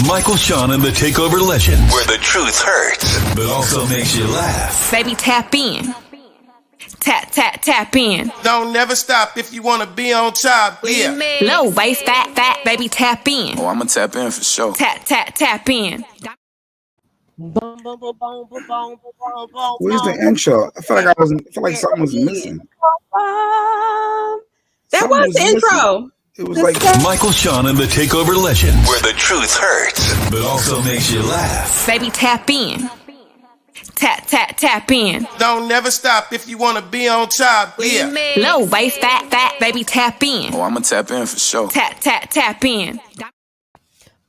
Michael, Shawn, and the Takeover legend, where the truth hurts, but also makes you laugh. Baby, tap in. Tap in. Don't never stop if you want to be on top. Yeah. Low waist, fat, baby, tap in. Oh, I'ma tap in for sure. Tap in. Where's the intro? I feel like something was missing. That was the intro. It was like Michael, Shawn, and the Takeover legend, where the truth hurts, but also makes you laugh. Baby, tap in. Tap in. Don't never stop if you want to be on top. Yeah. Low waist, fat, baby, tap in. Oh, I'ma tap in for sure. Tap in.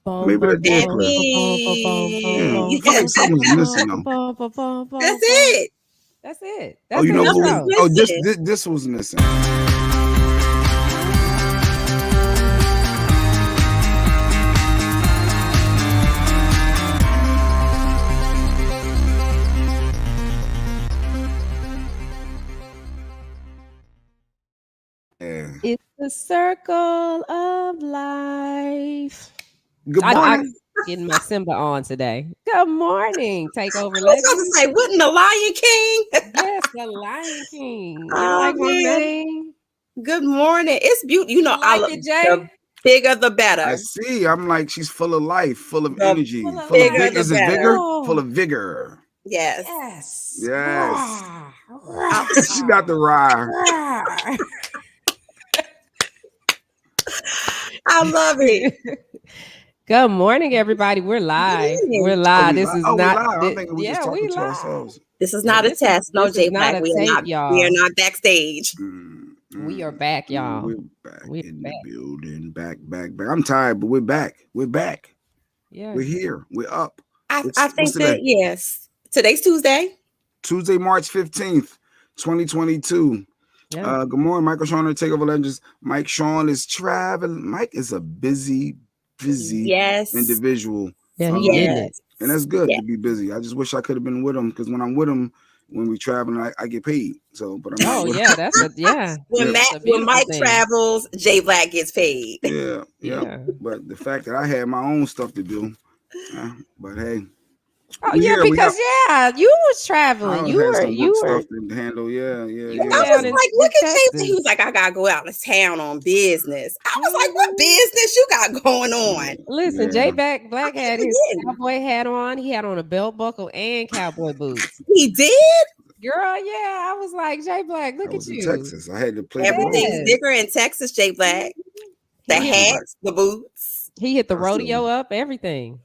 maybe the did play. Yeah, I feel like something was missing though. That's it. That's it. Oh, you know Nothing what? was Oh, missing. this was missing. Yeah. It's the circle of life. Good I'm morning. getting my Simba on today. Good morning, Takeover I was legend. going to say, wouldn't the Lion King? Yes, the Lion King. You Oh, like my man. name? Good morning. It's beautiful. You know, You I like love it, Jay? the bigger the I better. see. I'm like, she's full of life, full of The energy, full of full of bigger vigor. the Is it better. vigor? Oh. Full of vigor. Yes. Yes. Yes. Rah, She got the rye. rah. I love it. Good morning, everybody. We're live. morning. We're live. we This live? is Oh, we not. live. I'm thi- thinking we yeah, just we talking to live. ourselves. This is not a This is- test. No, this is J not Black. a We are tape, not. y'all. We are not backstage. We are back, y'all. We're back We're in back. the building. Back. I'm tired, but we're back. We're back. Yeah. We're here. We're up. I What's think today? that yes. Today's Tuesday. Tuesday, March 15th, 2022. Yeah. Good morning, Michael, Shawn, and Takeover Legends. Mike Shawn is traveling. Mike is a busy Yes. individual. Yeah, he Um, getting it. And that's good Yeah. to be busy. I just wish I could have been with him, because when I'm with him, when we traveling, I get paid. So, but I'm not Oh with yeah, that's a yeah. When Yeah. It's a when beautiful Mike thing. travels, J Black gets paid. him. Yeah. Yeah. But the fact that I had my own stuff to do, but hey, Oh we yeah, here, we because you was I traveling. had You were some good yeah. stuff to handle. Yeah. You I were was down in like, look at J Texas. Black. He was like, I gotta go out of town on business. I was like, what business you got going on? Listen, Yeah. J Black had his didn't. cowboy hat on. He had on a belt buckle and cowboy boots. He did. Girl, yeah, I was like, J Black, I look at was in you. Texas. I had to play ball. Everything's Yes. bigger in Texas, J Black. The He hit, hats, the boots. he hit the That's rodeo up, everything.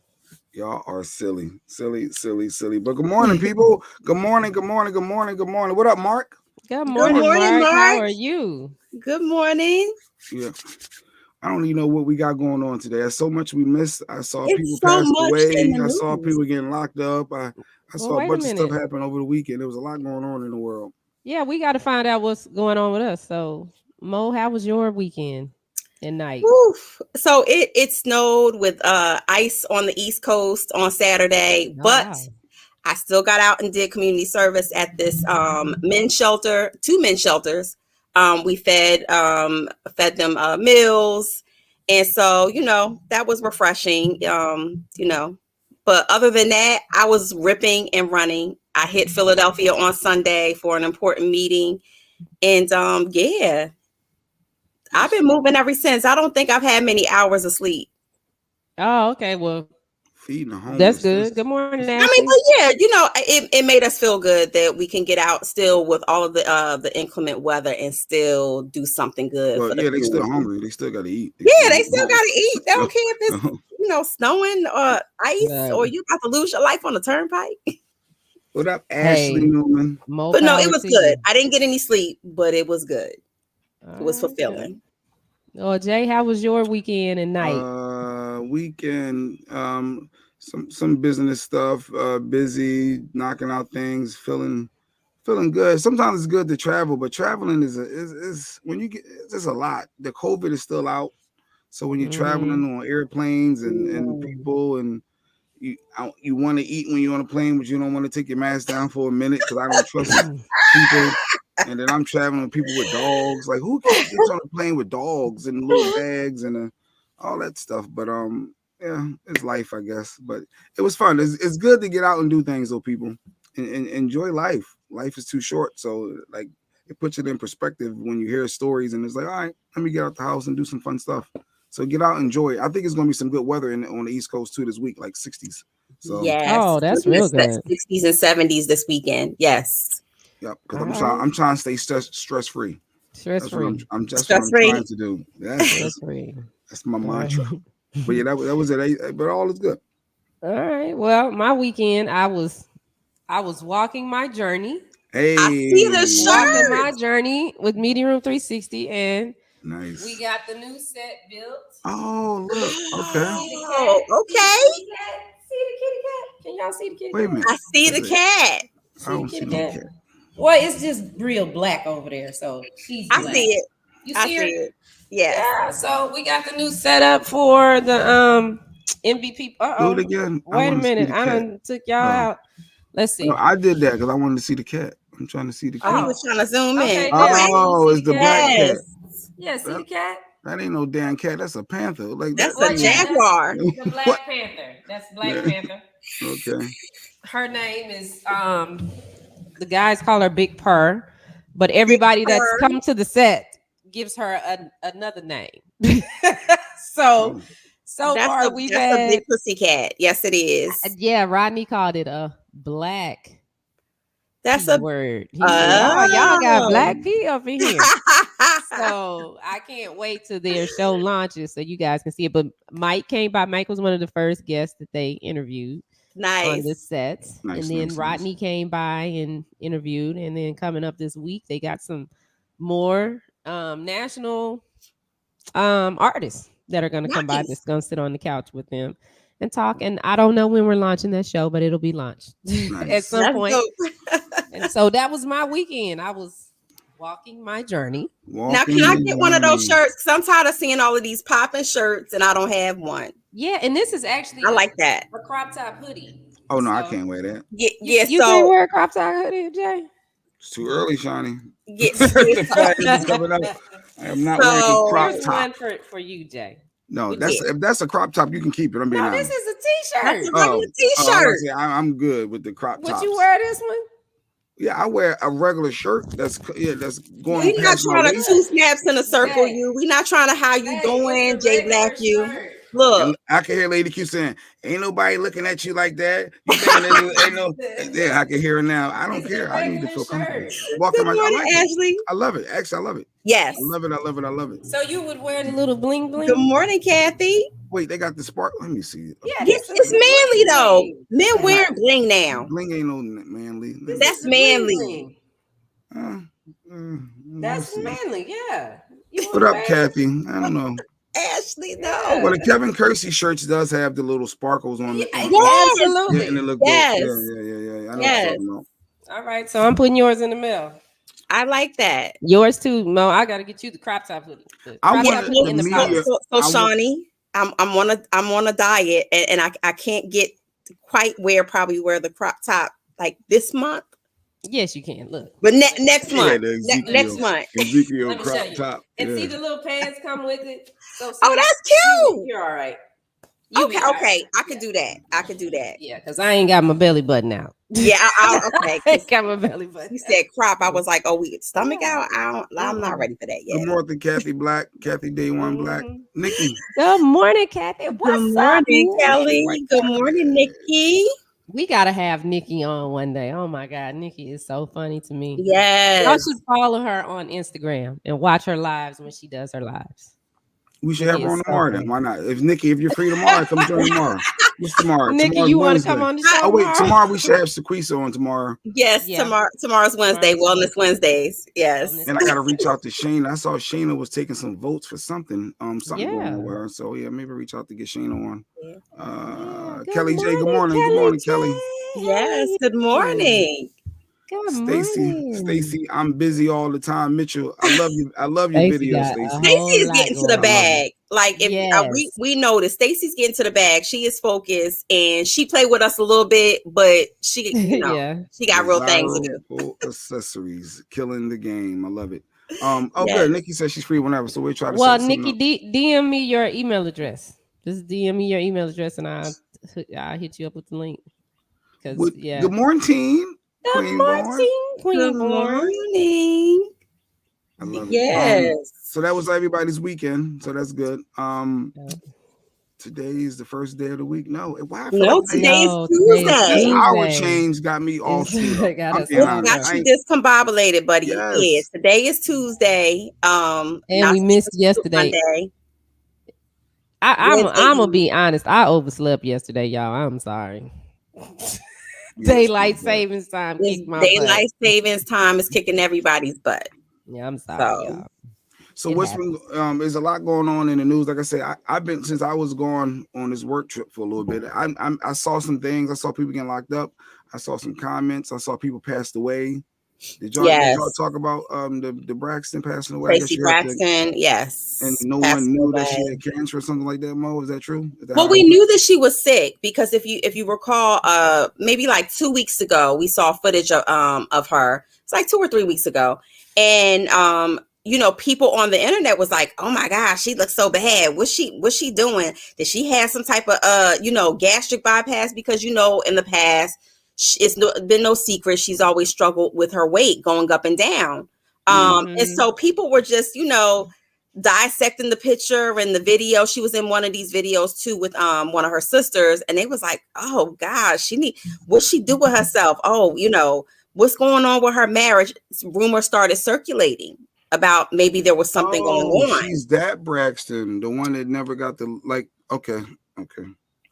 Y'all are silly. But good morning, people. Good morning. What up, Mark? Good morning, morning, Mark. How Mark. are you? Good morning. Yeah. I don't even know what we got going on today. There's so much we missed. I saw It's people so pass much away. in the I saw news. people getting locked up. I saw a wait a bunch of stuff minute. happen over the weekend. There was a lot going on in the world. Yeah, we got to find out what's going on with us. So, Mo, how was your weekend and night? Oof. So it snowed with ice on the East Coast on Saturday, Oh, but wow. I still got out and did community service at this men's shelter, 2 men's shelters. We fed them meals, and so that was refreshing. But other than that, I was ripping and running. I hit Philadelphia on Sunday for an important meeting, and yeah, I've been moving ever since. I don't think I've had many hours of sleep. Oh, okay. Well, Feeding the homeless. that's good. Good morning, I Ashley. mean, but yeah, it made us feel good that we can get out still with all of the inclement weather and still do something good. Well, for the yeah, they still community. hungry. They still got to eat. Yeah, they still got to eat. They don't care if it's No. snowing or ice Right. or you about to lose your life on the turnpike. What up, Ashley Hey. Newman? Mo But no, it power was to good. you. I didn't get any sleep, but it was good. It was Okay. fulfilling. Oh, Jay, how was your weekend and night? Weekend, some business stuff, busy, knocking out things, feeling good. Sometimes it's good to travel, but traveling is when you get, it's a lot. The COVID is still out, so when you're traveling on airplanes and people and you want to eat when you're on a plane, but you don't want to take your mask down for a minute because I don't trust people. And then I'm traveling with people with dogs. Like, who gets on a plane with dogs and little bags and all that stuff? But yeah, it's life, I guess. But it was fun. It's good to get out and do things, though, people, and enjoy life. Life is too short, so like it puts it in perspective when you hear stories, and it's like, all right, let me get out the house and do some fun stuff. So get out and enjoy it. I think it's gonna be some good weather on the East Coast too this week, like 60s. So Yes. Oh, that's real good. 60s and 70s this weekend. Yes. yep, because All I'm trying to stay stress free. Stress That's what free. I'm just Stress free. trying to do. Yes, Stress free. that's my mantra. But yeah, that was it. But all is good. All right. Well, my weekend, I was walking my journey. Hey, I see the Walking shirt. my journey with Meeting Room 360, and nice. we got the new set built. Oh, look. Okay. Oh, okay. See the kitty cat? Can y'all see the kitty Wait a cat? minute. I see the cat. I don't see kitty no cat? cat. Well, it's just real black over there, so she's I black. see it. You I see her? see it. Yes. Yeah. So we got the new setup for the MVP. Do it again. I Wait a wanna see minute. the I cat. done took y'all Oh. out. Let's see. No, I did that because I wanted to see the cat. I'm trying to see the cat. Oh, he was trying to zoom Okay, in. now Okay. Oh, see it's the black cat. Yes. Yeah, see the cat? That ain't no damn cat. That's a panther. Like That's that. a jaguar. The Black What? Panther. That's Black Yeah. Panther. Okay. Her name is the guys call her Big Purr, but everybody that's Purr. come to the set gives her another name. So far we've that's had a big pussy cat. Yes, it is. yeah, Rodney called it a black That's P a word. He said, "Oh, y'all got black P up in here." So I can't wait till their show launches so you guys can see it. But Mike came by. Mike was one of the first guests that they interviewed on nice. this set. Nice, And then nice, Rodney came by and interviewed. And then coming up this week, they got some more national artists that are going to come by Nice. that's going to sit on the couch with them and talk. And I don't know when we're launching that show, but it'll be launched at Nice. some That's point. dope. And so that was my weekend. I was walking my journey. Now, can I get one of those shirts? Because I'm tired of seeing all of these popping shirts and I don't have one. Yeah, and this is actually I like that. a crop top hoodie. Oh no, I So- can't wear that. Yeah, You can't wear a crop top hoodie, Jay? It's too early, Shawnee. Yes. The flag is coming up. I am not wearing a crop Here's top. one for you, Jay. No, We that's did. if that's a crop top, you can keep it. I'm being No, honest. this is a That's t-shirt. a regular t-shirt. I'm good with the crop Would tops. you wear this one? Yeah, I wear a regular shirt. That's going We not past my trying to waist. two snaps in a circle Hey. you. We not trying to how you Hey, doing, it's a Jay regular Black you. shirt. Look, And I can hear Lady Q saying, "Ain't nobody looking at you like that." You saying ain't no? Yeah, I can hear it now. I don't It's a care. I need to regular feel comfortable. shirt. Walking good my, I morning, like it. Ashley. I love it. Actually, I love it. Yes. I love it. I love it. I love it. So you would wear the little bling bling? Good morning, Kathy. Wait, they got the spark. Let me see. Yeah, Yeah, this is it's the manly bling though. bling. Men wear bling now. Bling ain't no manly. Let me That's The bling manly. bling. That's see. manly, yeah. You What would up, wear it. Kathy? I don't know. Ashley, no. Yeah. Well, the Kevin Kersey shirts does have the little sparkles on it. Yeah, on- Yes. absolutely. Yeah, and it look Yes. dope. Yeah. I know what Yes. you're talking about. All right, so I'm putting yours in the mail. I like that. Yours too, Mo. I got to get you the crop top hoodie. The I crop want top the hoodie in the media- box. So I want- Shawnee, I'm on a diet and I can't get quite probably wear the crop top like this month, Yes, you can. Look. but next Yeah, month. the Next Ezekiel. month. Ezekiel Let me crop show you. top. And Yeah. see the little pants come with it. So see, Oh, that's cute. You're all right. You be Okay, all right. okay. I could do that. I could do that. Yeah, because I ain't got my belly button out. Yeah, okay. I ain't got my belly button. You said crop. I was like, oh, we stomach out. I'm not ready for that yet. Good morning, Kathy Black. Kathy Day One Black. Mhm. Nikki. Good morning, Kathy. What's Good up, morning, Nikki? Kelly. Good morning, Nikki. We gotta have Nikki on one day. Oh my God, Nikki is so funny to me. Y'all Yes. should follow her on Instagram and watch her lives when she does her lives. We should have her on Yes, tomorrow okay. then. Why not? If Nikki, if you're free tomorrow, come join tomorrow. What's tomorrow? Nikki, Tomorrow's you want to Wednesday. come on the show? Oh wait, tomorrow we should have Sequisa on tomorrow. Yes, Yeah. tomorrow's Wednesday, Tomorrow's Wellness Wednesdays. Yes. Wellness. And I gotta reach out to Shayna. I saw Shayna was taking some votes for something. Something going Yeah. on with her. So yeah, maybe reach out to get Shayna on. Yeah. Good Kelly J, good morning. Good morning, Kelly. J. Yes. Good morning. Good Stacy, morning. Stacy, I'm busy all the time. Mitchell, I love you. I love your Stacey videos, got Stacy. a Stacey whole is lot getting to going the on. bag. Like if Yes. we noticed Stacey's getting to the bag. She is focused and she played with us a little bit, but she Yeah. she got real things to do. Desirable accessories, killing the game. I love it. Yes. Good. Nikki says she's free whenever, so we'll try to. Well, set something Nikki, DM me your email address Just DM me your email address and I'll hit you up with the link. Because Good morning, Queen Born. Good morning. I love it. Yes. So that was everybody's weekend. So that's good. Today is the first day of the week. No, why? Today is Tuesday. This hour change got me all screwed up. I'm being honest. Got you discombobulated, buddy. Yes. Yeah, today is Tuesday. And we missed yesterday. Monday. I'm gonna be honest. I overslept yesterday, y'all. I'm sorry. Daylight savings time kicked my Daylight savings time is kicking everybody's butt. Yeah, I'm sorry, y'all. So what's been there's a lot going on in the news. Like I said, I've been since I was gone on this work trip for a little bit. I saw some things. I saw people getting locked up. I saw some comments. I saw people passed away. Did y'all talk about the Braxton passing away? Tracy Braxton, yes. And no one knew that she had cancer or something like that, Mo. Is that true? Well, we knew that she was sick because if you recall, maybe like 2 weeks ago, we saw footage of her. It's like 2 or 3 weeks ago. And people on the internet was like, "Oh my gosh, she looks so bad. What's she doing? Did she have some type of gastric bypass?" Because in the past, it's been no secret she's always struggled with her weight going up and down. And so people were just dissecting the picture and the video. She was in one of these videos too with one of her sisters, and they was like, "Oh gosh, what she do with herself? Oh, what's going on with her marriage?" Rumors started circulating about maybe there was something going on. She's that Braxton, the one that never got the okay.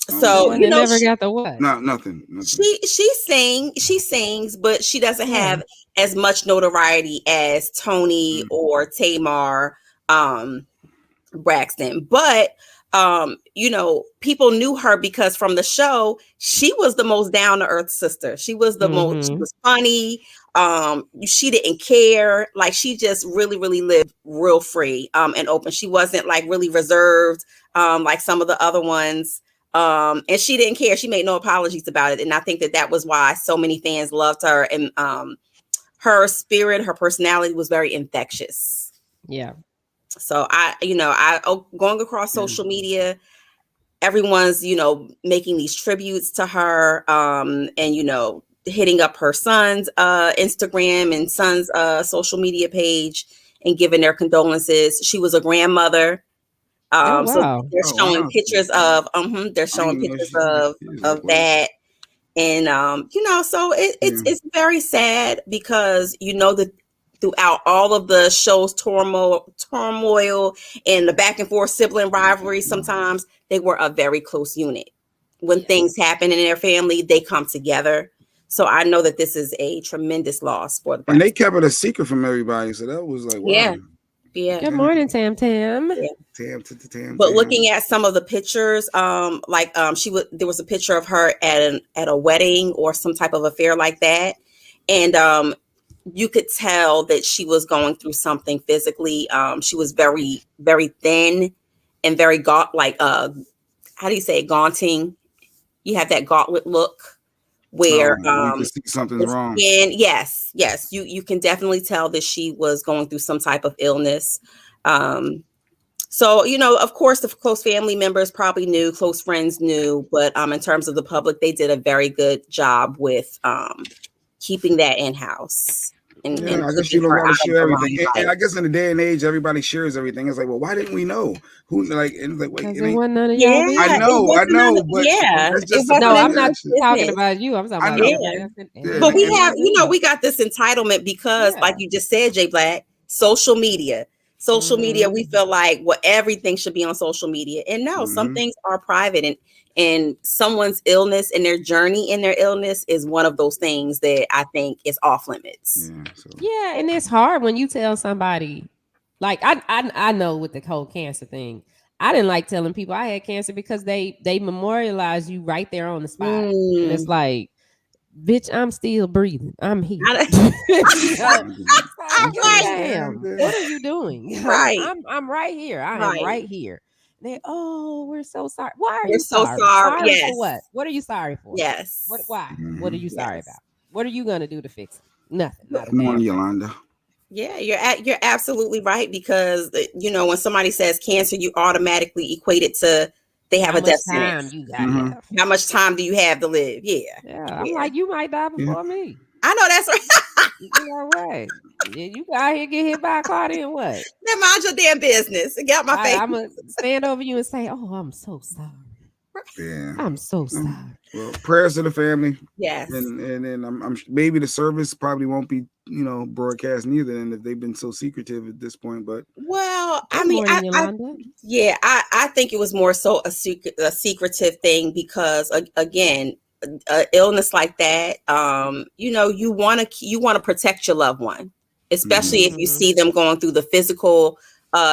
So never got the what? No, nothing. She sings, but she doesn't have as much notoriety as Tony or Tamar Braxton. But people knew her because from the show, she was the most down to earth sister. She was the most. She was funny. She didn't care. Like she just really, really lived real free and open. She wasn't like really reserved like some of the other ones. And she didn't care. She made no apologies about it. And I think that was why so many fans loved her. And her spirit, her personality was very infectious. Yeah. So going across social media, everyone's, making these tributes to her and, hitting up her son's Instagram and son's social media page and giving their condolences. She was a grandmother. So they're showing pictures of of that. And so it's very sad because that throughout all of the show's turmoil and the back and forth sibling rivalry, sometimes they were a very close unit. When things happen in their family, they come together. So I know that this is a tremendous loss for the. And they kept it a secret from everybody, so that was like, wow. Yeah. Good morning, Tam. Yeah. Tam. But looking at some of the pictures, there was a picture of her at a wedding or some type of affair like that, and you could tell that she was going through something physically. She was very, very thin and very how do you say it? Gaunting? You have that gauntlet look where you can see something's wrong. And yes, you can definitely tell that she was going through some type of illness. So of course, the close family members probably knew, close friends knew, but in terms of the public, they did a very good job with keeping that in house. And I guess you don't want to share everything. And I guess in the day and age, everybody shares everything. It's like, well, why didn't we know? Who wait, I know, but no, I'm not talking about you. I'm talking about But we have, we got this entitlement because, like you just said, Jay Black, social media. Social media, we feel like everything should be on social media. And no, some things are private, and someone's illness and their journey in their illness is one of those things that I think is off limits. Yeah, and it's hard when you tell somebody, like I know with the whole cancer thing, I didn't like telling people I had cancer because they memorialize you right there on the spot. And it's like, bitch, I'm still breathing. I'm here. Damn, what are you doing? Right. I'm right here. I am right here. We're so sorry. Why are you so sorry? Sorry yes. For what? What are you sorry for? Yes. Why? What are you sorry about? What are you gonna do to fix it? Nothing. Good morning, Yolanda. Yeah, you're absolutely right because when somebody says cancer, you automatically equate it to they have How a much death time sentence. you got Mhm. left? How much time do you have to live? Yeah. Yeah, I'm Yeah. like, you might die before me. I know that's right. You know what? You out here get hit by a car, then what? Then mind your damn business. Get out my face. I'm gonna stand over you and say, "Oh, I'm so sorry. Yeah. I'm so sorry." Well, prayers to the family. Yes. And then I'm maybe the service probably won't be broadcast neither, and if they've been so secretive at this point. But Well, I Good mean, morning, Yolanda. yeah, I think it was more so a secretive thing because again, illness like that, you want to protect your loved one, especially if you Mhm. see them going through the physical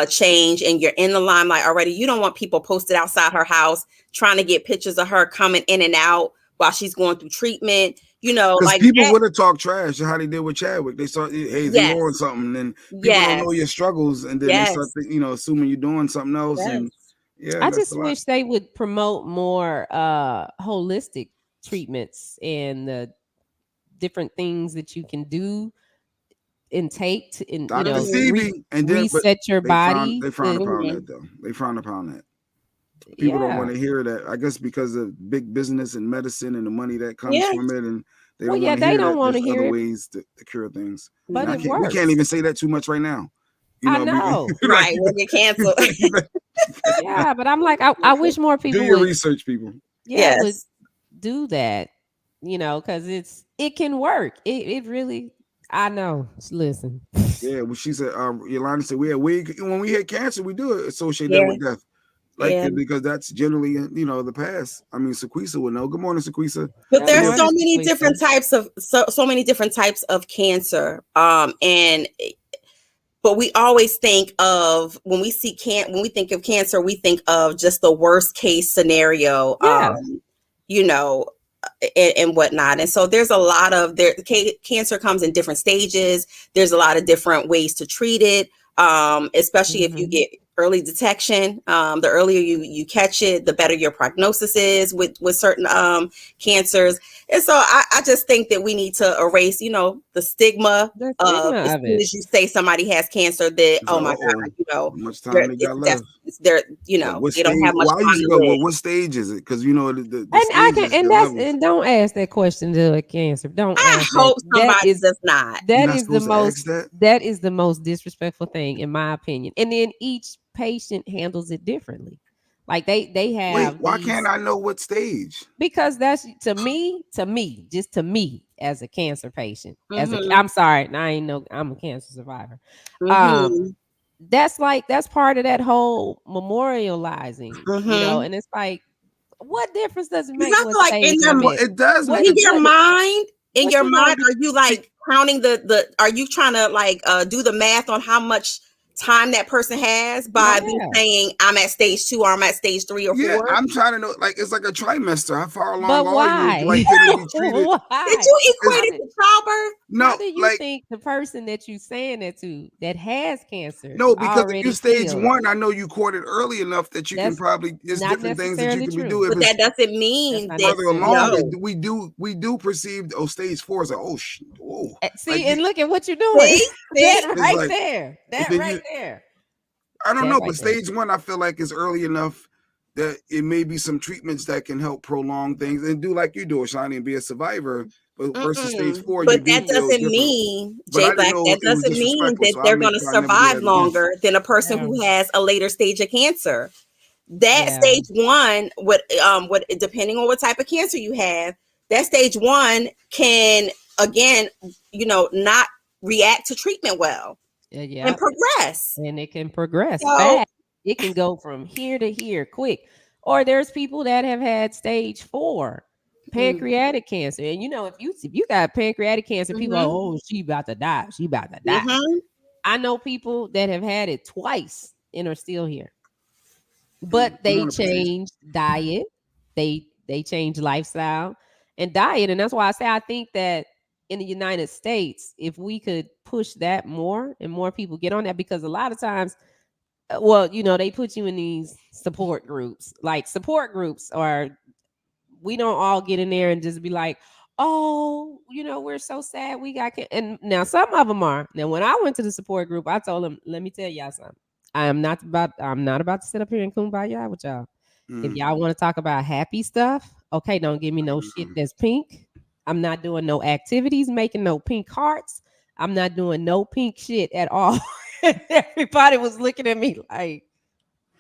change and you're in the limelight already. You don't want people posted outside her house trying to get pictures of her coming in and out while she's going through treatment. because Like people that. would have talked trash how they did with Chadwick. They saw, hey, is he Yes. on something? And people don't Yes. know your struggles, and then they start, Yes. assuming you're doing something else. Yes. And yeah, I that's just a lot. wish they would promote more holistic treatments and the different things that you can do and take to, and Dr. Stevie, and then but reset your they frown body. they frown to- upon Mhm. that though. They frown upon that. People don't want to hear that. I guess because of big business and medicine and the money that comes Yeah. from it, and they Well, don't yeah, want to they hear don't that want to there's hear other it, ways to cure things. but And it we can't works. even say that too much right now. I Like, know. Right. We'll get canceled. Yeah, but I'm like, I wish more do people your would, research, people. would Yes. do that, because it can work. It really, I know. Listen, Yeah, well, she said, Yolanda said, when we hit cancer, we do associate that Yeah. with death. Yeah. Because that's generally, the past. I mean, Sequisa would know. Good morning, Sequisa. But Good there's morning, so many Sequisa. different types of so many different types of cancer. But we always think of when we think of cancer, we think of just the worst case scenario. Yeah. You know, and whatnot. And so there's a lot of cancer comes in different stages. There's a lot of different ways to treat it. Especially if you Mhm. get early detection. The earlier you catch it, the better your prognosis is with certain cancers. And so I just think that we need to erase, the stigma The of stigma as of soon it. as you say somebody has cancer, that It's oh like, my uh-oh, God, how much time they got left? they're What they don't stage? have much Well, I time used to to go, live. well, what stage is it? Because the And I stages, can, and the that's, levels. and don't ask that question to a cancer. Don't I ask that. hope That somebody is does not. You're that not is the supposed to ask most that. that is the most disrespectful thing in my opinion. And then each patient handles it differently. Like they Wait, have why these, can't I know what stage? because that's just to me as a cancer patient. Mm-hmm. I'm sorry, I'm a cancer survivor. Um Mm-hmm. that's part of that whole memorializing, Mm-hmm. and it's like, what difference does it Because make I what feel like stage I'm Well, at? it does What make in a your mind, what you gonna do? are you like counting are you trying to like do the math on how much time that person has by them Yeah. saying I'm at stage 2 or I'm at stage 3 or Yeah, 4? I'm trying to know. Like, it's like a trimester. How far along But are you? why? Like, can it be treated? Why? Did you It's, equate it to childbirth? How no, do you like, think the person that you saying that to that has cancer no, because if you already stage feels? 1, I know you caught it early enough that you can That's probably. It's not different things that you necessarily can be true. doing. If But it's that doesn't That's mean not that further necessarily true. along, we do perceive stage 4 as like, oh, whoa. See, Like, and look at what you're doing. See? That it's right like, there. but That then right there. I don't That know, right but there. stage 1, I feel like is early enough that it may be some treatments that can help prolong things and do like you do, Shani, and be a survivor. But versus stage 4, you But do that feel doesn't different. mean, But I Jay didn't Black, know that it was doesn't mean disrespectful, that so they're going to I never do that survive again. longer than a person Yeah. who has a later stage of cancer. That Yeah. stage 1, what depending on what type of cancer you have, that stage 1 can again, not react to treatment well Yeah. and progress. And it can progress So, fast. It can go from here to here quick. Or there's people that have had stage 4 pancreatic cancer. And if you got pancreatic cancer, people are, oh, she about to die. She about to die. I know people that have had it twice and are still here. But Come they on, please. changed diet. They changed lifestyle and diet. And that's why I say I think that in the United States, if we could push that more and more people get on that, because a lot of times, well, they put you in these support groups. Like support groups are, we don't all get in there and just be like, oh, we're so sad we got and now some of them are. Now when I went to the support group, I told them, let me tell y'all something. I'm not about to sit up here and kumbaya with y'all. If y'all want to talk about happy stuff, okay, don't give me no shit that's pink. I'm not doing no activities, making no pink hearts. I'm not doing no pink shit at all. Everybody was looking at me like,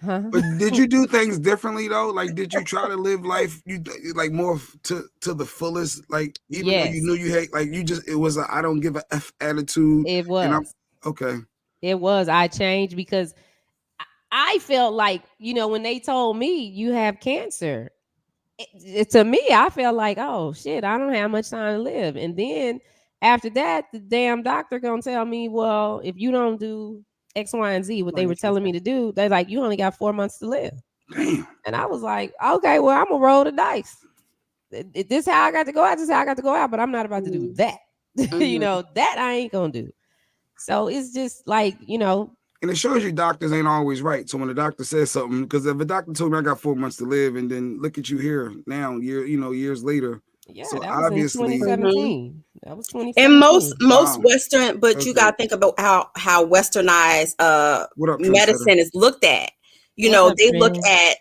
huh? But did you do things differently though? Like, did you try to live life like more to the fullest? Like, even though you knew you hate, like you just it was a I don't give a f attitude. It was. And okay. It was. I changed because I felt like, when they told me you have cancer, to me, I felt like, oh shit, I don't have much time to live. And then after that, the damn doctor gonna tell me, well, if you don't do X, Y, and Z, what they were telling me to do, they're like, you only got 4 months to live. Damn. And I was like, okay, well, I'm gonna roll the dice. This how I got to go out. This is how I got to go out, but I'm not about to do that. That I ain't gonna do. So it's just like, And it shows you doctors ain't always right. So when the doctor says something, because if a doctor told me I got 4 months to live, and then look at you here now, years later. Yeah, so that was obviously, in 2017. That was 2017. And most Wow. Western, but you gotta think about how Westernized medicine is looked at. They look at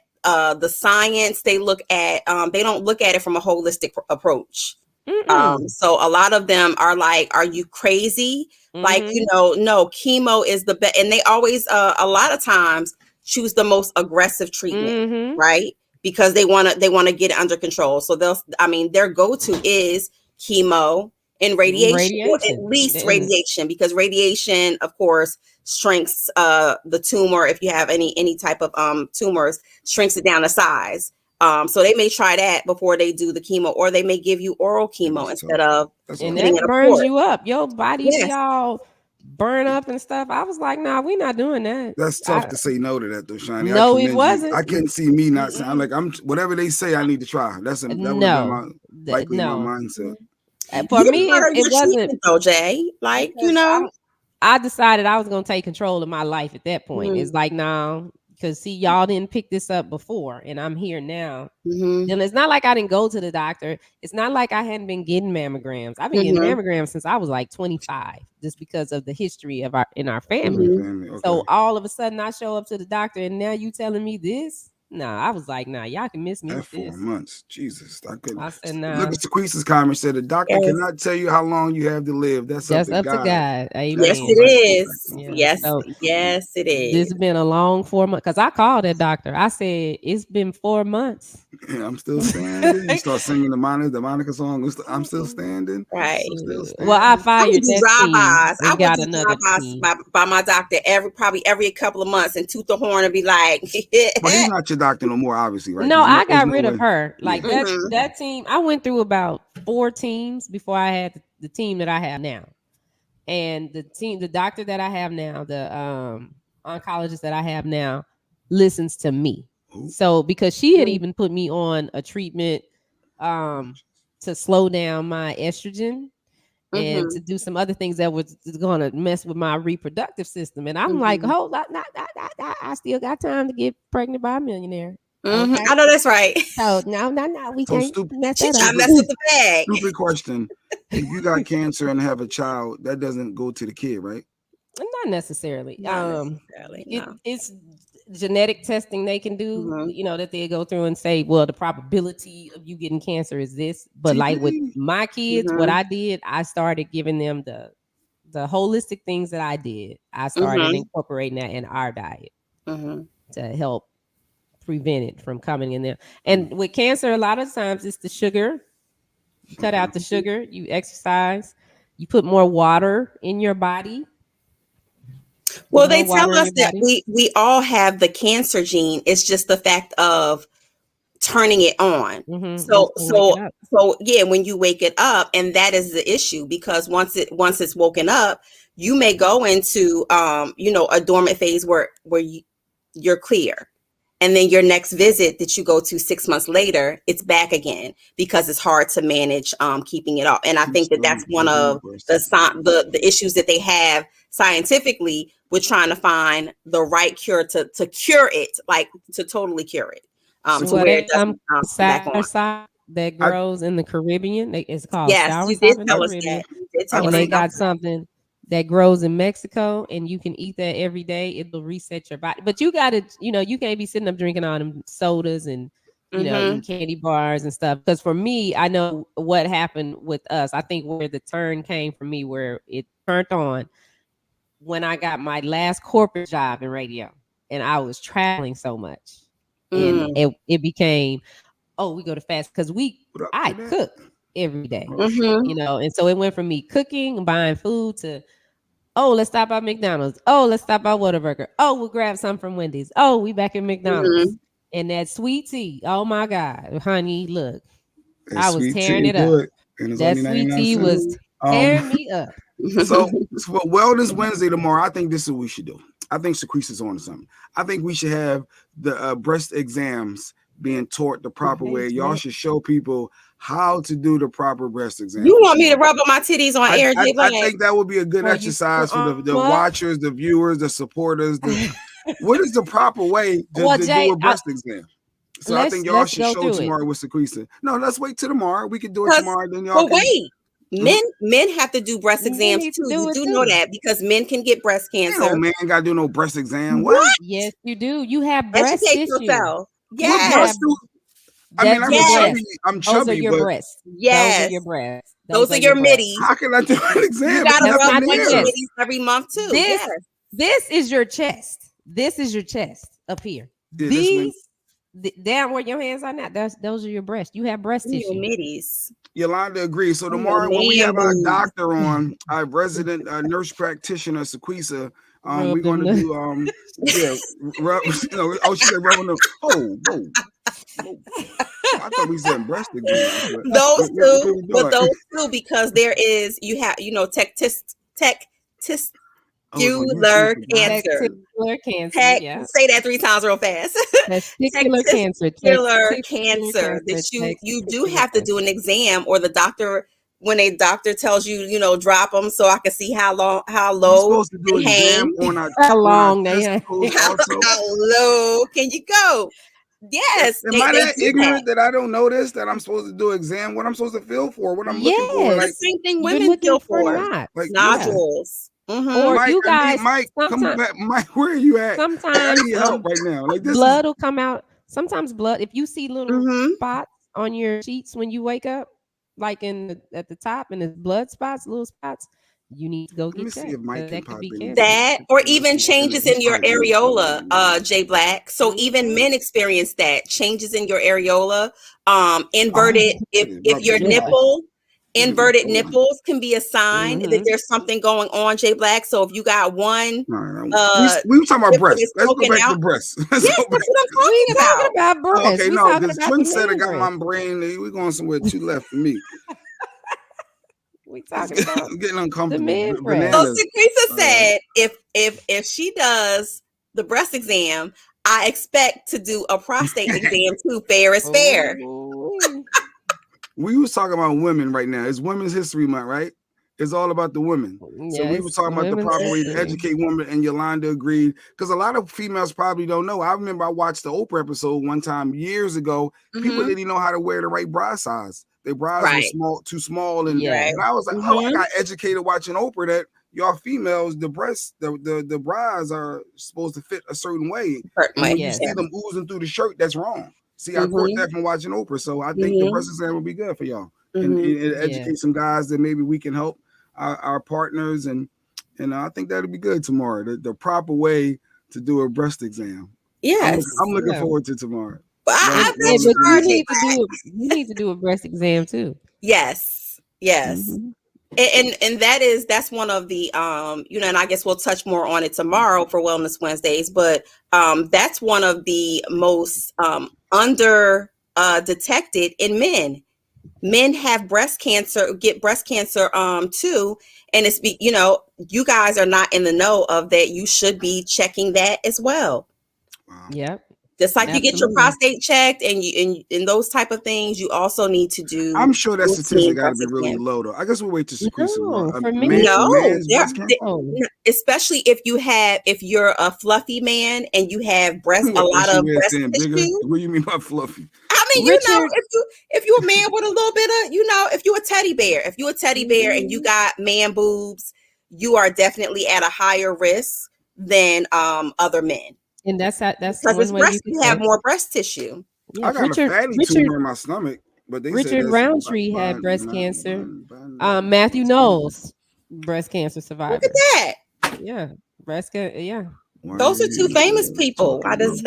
the science. They look at they don't look at it from a holistic approach. So a lot of them are like, are you crazy? Like, no, chemo is the best. And they always, a lot of times choose the most aggressive treatment, right? Because they want to get it under control. So their go-to is chemo and radiation. Or at least radiation, because radiation, of course, shrinks the tumor. If you have any type of tumors, shrinks it down to size. So they may try that before they do the chemo, or they may give you oral chemo instead of. And that burns you up. Your body be all burn up and stuff. I was like, nah, we're not doing that. That's tough to say no to that though, Shani. No, it wasn't. I couldn't see me not saying. I'm like, whatever they say, I need to try. That would be my mindset. For me, it wasn't though, Jay. Like, I decided I was gonna take control of my life at that point. It's like, no. Because see, y'all didn't pick this up before, and I'm here now. Then it's not like I didn't go to the doctor. It's not like I hadn't been getting mammograms. I've been getting mammograms since I was like 25, just because of the history of our family. Okay. So all of a sudden, I show up to the doctor, and now you telling me this? Nah, I was like, nah, y'all can miss me. At 4 months, Jesus, I couldn't. I said, nah. Look at Sequeeza's comment. Said the doctor cannot tell you how long you have to live. That's up to God. Amen. Yes, it is. Yeah. Yes, it is. This has been a long 4 months. Because I called that doctor. I said, it's been 4 months. Yeah, I'm still standing. You start singing the Monica song. I'm still standing. Right. Still standing. Well, I fired that team. I would do drive-bys by my doctor probably every couple of months and toot the horn and be like. But he's not your doctor no more, obviously, right? No, I got rid of her. Like that team. I went through about 4 teams before I had the team that I have now. And the doctor that I have now, the oncologist that I have now, listens to me. So because she had even put me on a treatment to slow down my estrogen and to do some other things that was going to mess with my reproductive system. And I'm like, hold on, I still got time to get pregnant by a millionaire. Okay. I know that's right. So no, we can't mess that up. Mess with the bag. Stupid question. If you got cancer and have a child, that doesn't go to the kid, right? Not necessarily. No. It's genetic testing they can do, that they go through and say, well, the probability of you getting cancer is this. But like with my kids, what I did, I started giving them the holistic things that I did. I started incorporating that in our diet to help prevent it from coming in there. And with cancer, a lot of times it's the sugar. You cut out the sugar, you exercise, you put more water in your body. Well, they tell us that we all have the cancer gene. It's just the fact of turning it on. So yeah, when you wake it up, and that is the issue, because once it's woken up, you may go into a dormant phase where you're clear. And then your next visit that you go to 6 months later, it's back again because it's hard to manage keeping it off. And I think that's one of the issues that they have scientifically with trying to find the right cure to cure it, like to totally cure it. To where it doesn't soursop that grows in the Caribbean. It's called yes, soursop you did in tell the us Caribbean. that. And they got something that grows in Mexico, and you can eat that every day. It'll reset your body. But you gotta, you can't be sitting up drinking all them sodas and eating candy bars and stuff. Because for me, I know what happened with us. I think where the turn came for me, where it turned on when I got my last corporate job in radio, and I was traveling so much, and it became, oh, we go to fast because I cook every day, and so it went from me cooking and buying food to, oh, let's stop by McDonald's. Oh, let's stop by Whataburger. Oh, we'll grab some from Wendy's. Oh, we back in McDonald's. And that sweet tea. Oh my God, honey, look, I was tearing it up. That sweet tea was tearing me up. So for Wellness Wednesday tomorrow, I think this is what we should do. I think Secrece is on to something. I think we should have the breast exams being taught the proper way. Y'all should show people how to do the proper breast exam. You want me to rub on my titties on air, J Black? I think that would be a good exercise for the watchers, the viewers, the supporters. What is the proper way to do a breast exam? So I think y'all should show tomorrow with Secrece. No, let's wait till tomorrow. We can do it tomorrow. Then y'all. But wait. Men have to do breast exams too. You do know that because men can get breast cancer. No, man ain't gotta do no breast exam. What? Yes, you do. You have breast tissue. yourself. Yes. I'm chubby. Those are your breasts. Yes. Those are your breasts. Those are your middies. How can I do an exam? You gotta rub on your middies every month too. This is your chest. This is your chest up here. Yeah, down where your hands are now, those are your breasts. You have breast tissue. Middies. Yolanda agrees. So tomorrow when we have our doctor on, our resident nurse practitioner, Secrece, we're going to do rub, she said rub on the I thought we said breast exam. Those two, because there is testicular cancer. Say that 3 times real fast. Testicular cancer. Testicular cancer. That you do have to do an exam, or the doctor, when a doctor tells you, drop them so I can see how low. You're supposed to do an exam on our how long they hang. How low can you go? Yes. Am I that ignorant that I don't know this? That I'm supposed to do an exam? What I'm supposed to feel for? What I'm looking for? Like the same thing women feel for. Like nodules. Or Mike, you guys, Mike, come back. Mike, where are you at? Sometimes I need help right now. Like blood will come out. Sometimes blood. If you see little spots on your sheets when you wake up, like at the top, and there's blood spots, little spots, you need to go get checked. That could be cancer. That, or even changes in your areola, J Black. So even men experience that, changes in your areola, inverted. If your nipple. Inverted nipples can be a sign that there's something going on, J Black. So if you got one, we were talking about breasts. Let's go back to breasts. Yes, that's what I'm talking about. Breasts. Okay, no, because Twin said I got my brain. We're going somewhere too left for me. We talking about getting uncomfortable. So Secrece said, if she does the breast exam, I expect to do a prostate exam too. Fair is fair. We was talking about women right now. It's Women's History Month, right? It's all about the women. Yes, so we were talking about the proper way to educate women, and Yolanda agreed, because a lot of females probably don't know. I remember I watched the Oprah episode one time years ago. People didn't know how to wear the right bra size. Their bras were too small, and I was like, oh, I got educated watching Oprah that y'all females, the breasts, the bras are supposed to fit a certain way. When you see them oozing through the shirt, that's wrong. See, I caught that from watching Oprah, so I think the breast exam would be good for y'all, and educate some guys that maybe we can help our partners, and I think that'll be good tomorrow. The proper way to do a breast exam. Yes, I'm looking forward to tomorrow. But you need to do a breast exam too. Yes. And that's one of the and I guess we'll touch more on it tomorrow for Wellness Wednesdays, but that's one of the most under detected in men. Men have breast cancer, get breast cancer too, and it's you guys are not in the know of that. You should be checking that as well. Wow. Yep. Just like you get your prostate checked and those type of things, you also need to do. I'm sure that statistic got to be really low, though. I guess we'll wait to Secrece. Especially if you're a fluffy man and you have breast, a lot of breast tissue. What do you mean by fluffy? I mean, if you're a man with a little bit of, if you're a teddy bear, and you got man boobs, you are definitely at a higher risk than other men. And that's Because one it's way breast, you you can have test. more breast tissue. Yeah, I got a fatty tumor in my stomach, but they say Richard that's Roundtree had breast cancer. Matthew Knowles, breast cancer survivor. Look at that. Yeah, breast cancer. Yeah. Those are two famous people. Why does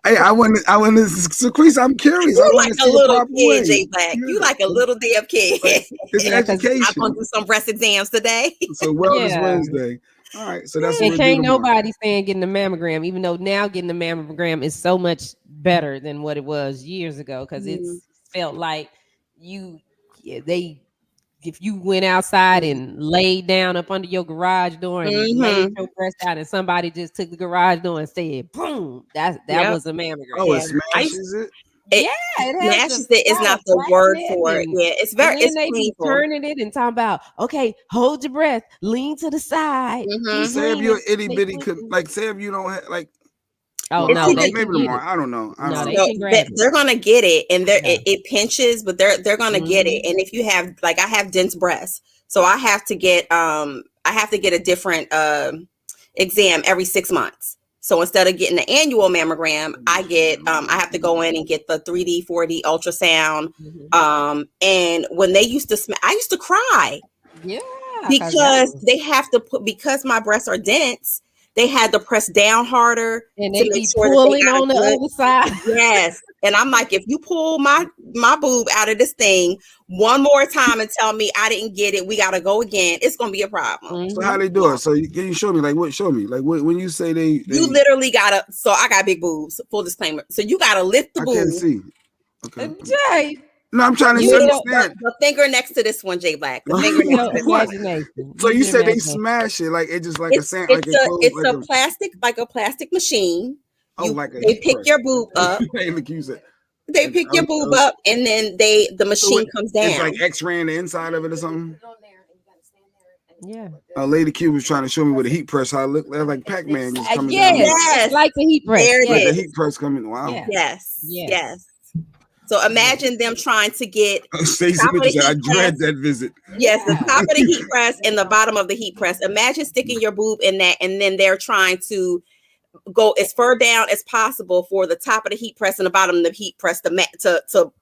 Hey, I want to. So, Chris, I'm curious. I you want like to a see the little proper kid, way. J Black? Yeah. You like a little damn kid. It's Yeah, 'cause I'm education. gonna do some breast exams today. So Wellness Yeah. Wednesday. All right, so that's what And we'll can't do tomorrow. nobody saying getting a mammogram, even though now getting a mammogram is so much better than what it was years ago, because it's felt like if you went outside and laid down up under your garage door and laid your breast out, and somebody just took the garage door and said, "Boom!" That was a mammogram. Oh, it smashes it. Yeah, it has Smashes it is not the word for it. Yeah, it's very. And then It's they be painful. turning it and talking about, okay, hold your breath, lean to the side. keep Say if leaning, you're itty stay bitty, pushing. like say if you don't have like. Oh well, no, I don't know, they maybe can get tomorrow. it. I don't know. I No, don't they know. can grab it. They're gonna get it, and Yeah. it pinches, but they're gonna get it. And if you have, like, I have dense breasts, so I have to get a different exam every 6 months. So instead of getting the annual mammogram, I have to go in and get the 3D, 4D ultrasound. And when they used to I used to cry. Yeah, Because they have to because my breasts are dense, they had to press down harder and to they make be sure that pulling they got on the good. other side. Yes. And I'm like, if you pull my boob out of this thing one more time and tell me I didn't get it, we got to go again, it's going to be a problem. So how they do it? So can you show me? Like what? Show me. Like when you say they You literally got to, so I got big boobs, full disclaimer. So you got to lift the I boob. can't see. Okay. Jay, No, I'm trying to understand. The finger next to this one, J Black. The finger use next your to this one. imagination. So you Use your said they imagination. smash it like it just like It's a sand, like a clothes, it's like a plastic, like a plastic machine. like a They heat pick press. your boob up. Hey, look, you said They pick your boob up, and then the machine comes down. It's like X-raying the inside of it or something. Yeah. A Lady Q was trying to show me with a heat press how it looked. They're like Pac-Man just coming Yes, down. Yes. like the heat press. There it Like is. a heat press coming. Wow. Yeah. Yes. So imagine them trying to get Stacey Mitchell said, I dread that visit. Yes, the top of the heat press and the bottom of the heat press. Imagine sticking your boob in that, and then they're trying to go as far down as possible for the top of the heat press and the bottom of the heat press to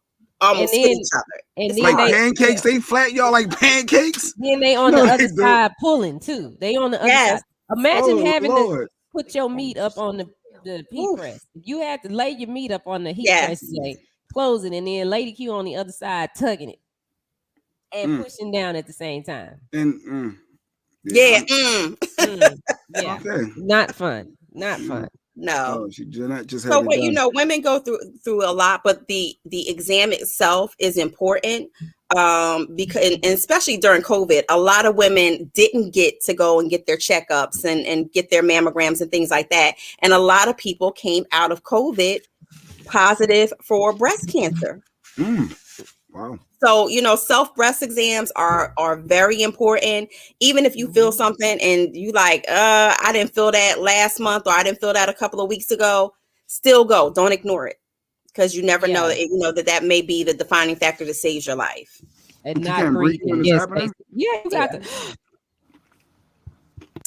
almost hit each other. And It's then like pancakes, they flat y'all like pancakes. Then they on the other side pulling too. They on the other side. Imagine having to put your meat up on the heat press. If you had to lay your meat up on the heat press, close it, and then Lady Q on the other side tugging it and pushing down at the same time. And yeah. Okay. Not fun. Not fun. No. Oh, she just had So it what done. women go through a lot, but the exam itself is important. Because and especially during COVID, a lot of women didn't get to go and get their checkups and get their mammograms and things like that. And a lot of people came out of COVID positive for breast cancer. Wow. So, self breast exams are very important. Even if you feel something and you like, I didn't feel that last month, or I didn't feel that a couple of weeks ago, still go. Don't ignore it. Because you never know that that may be the defining factor that saves your life. And not breathing. Yes, you got to.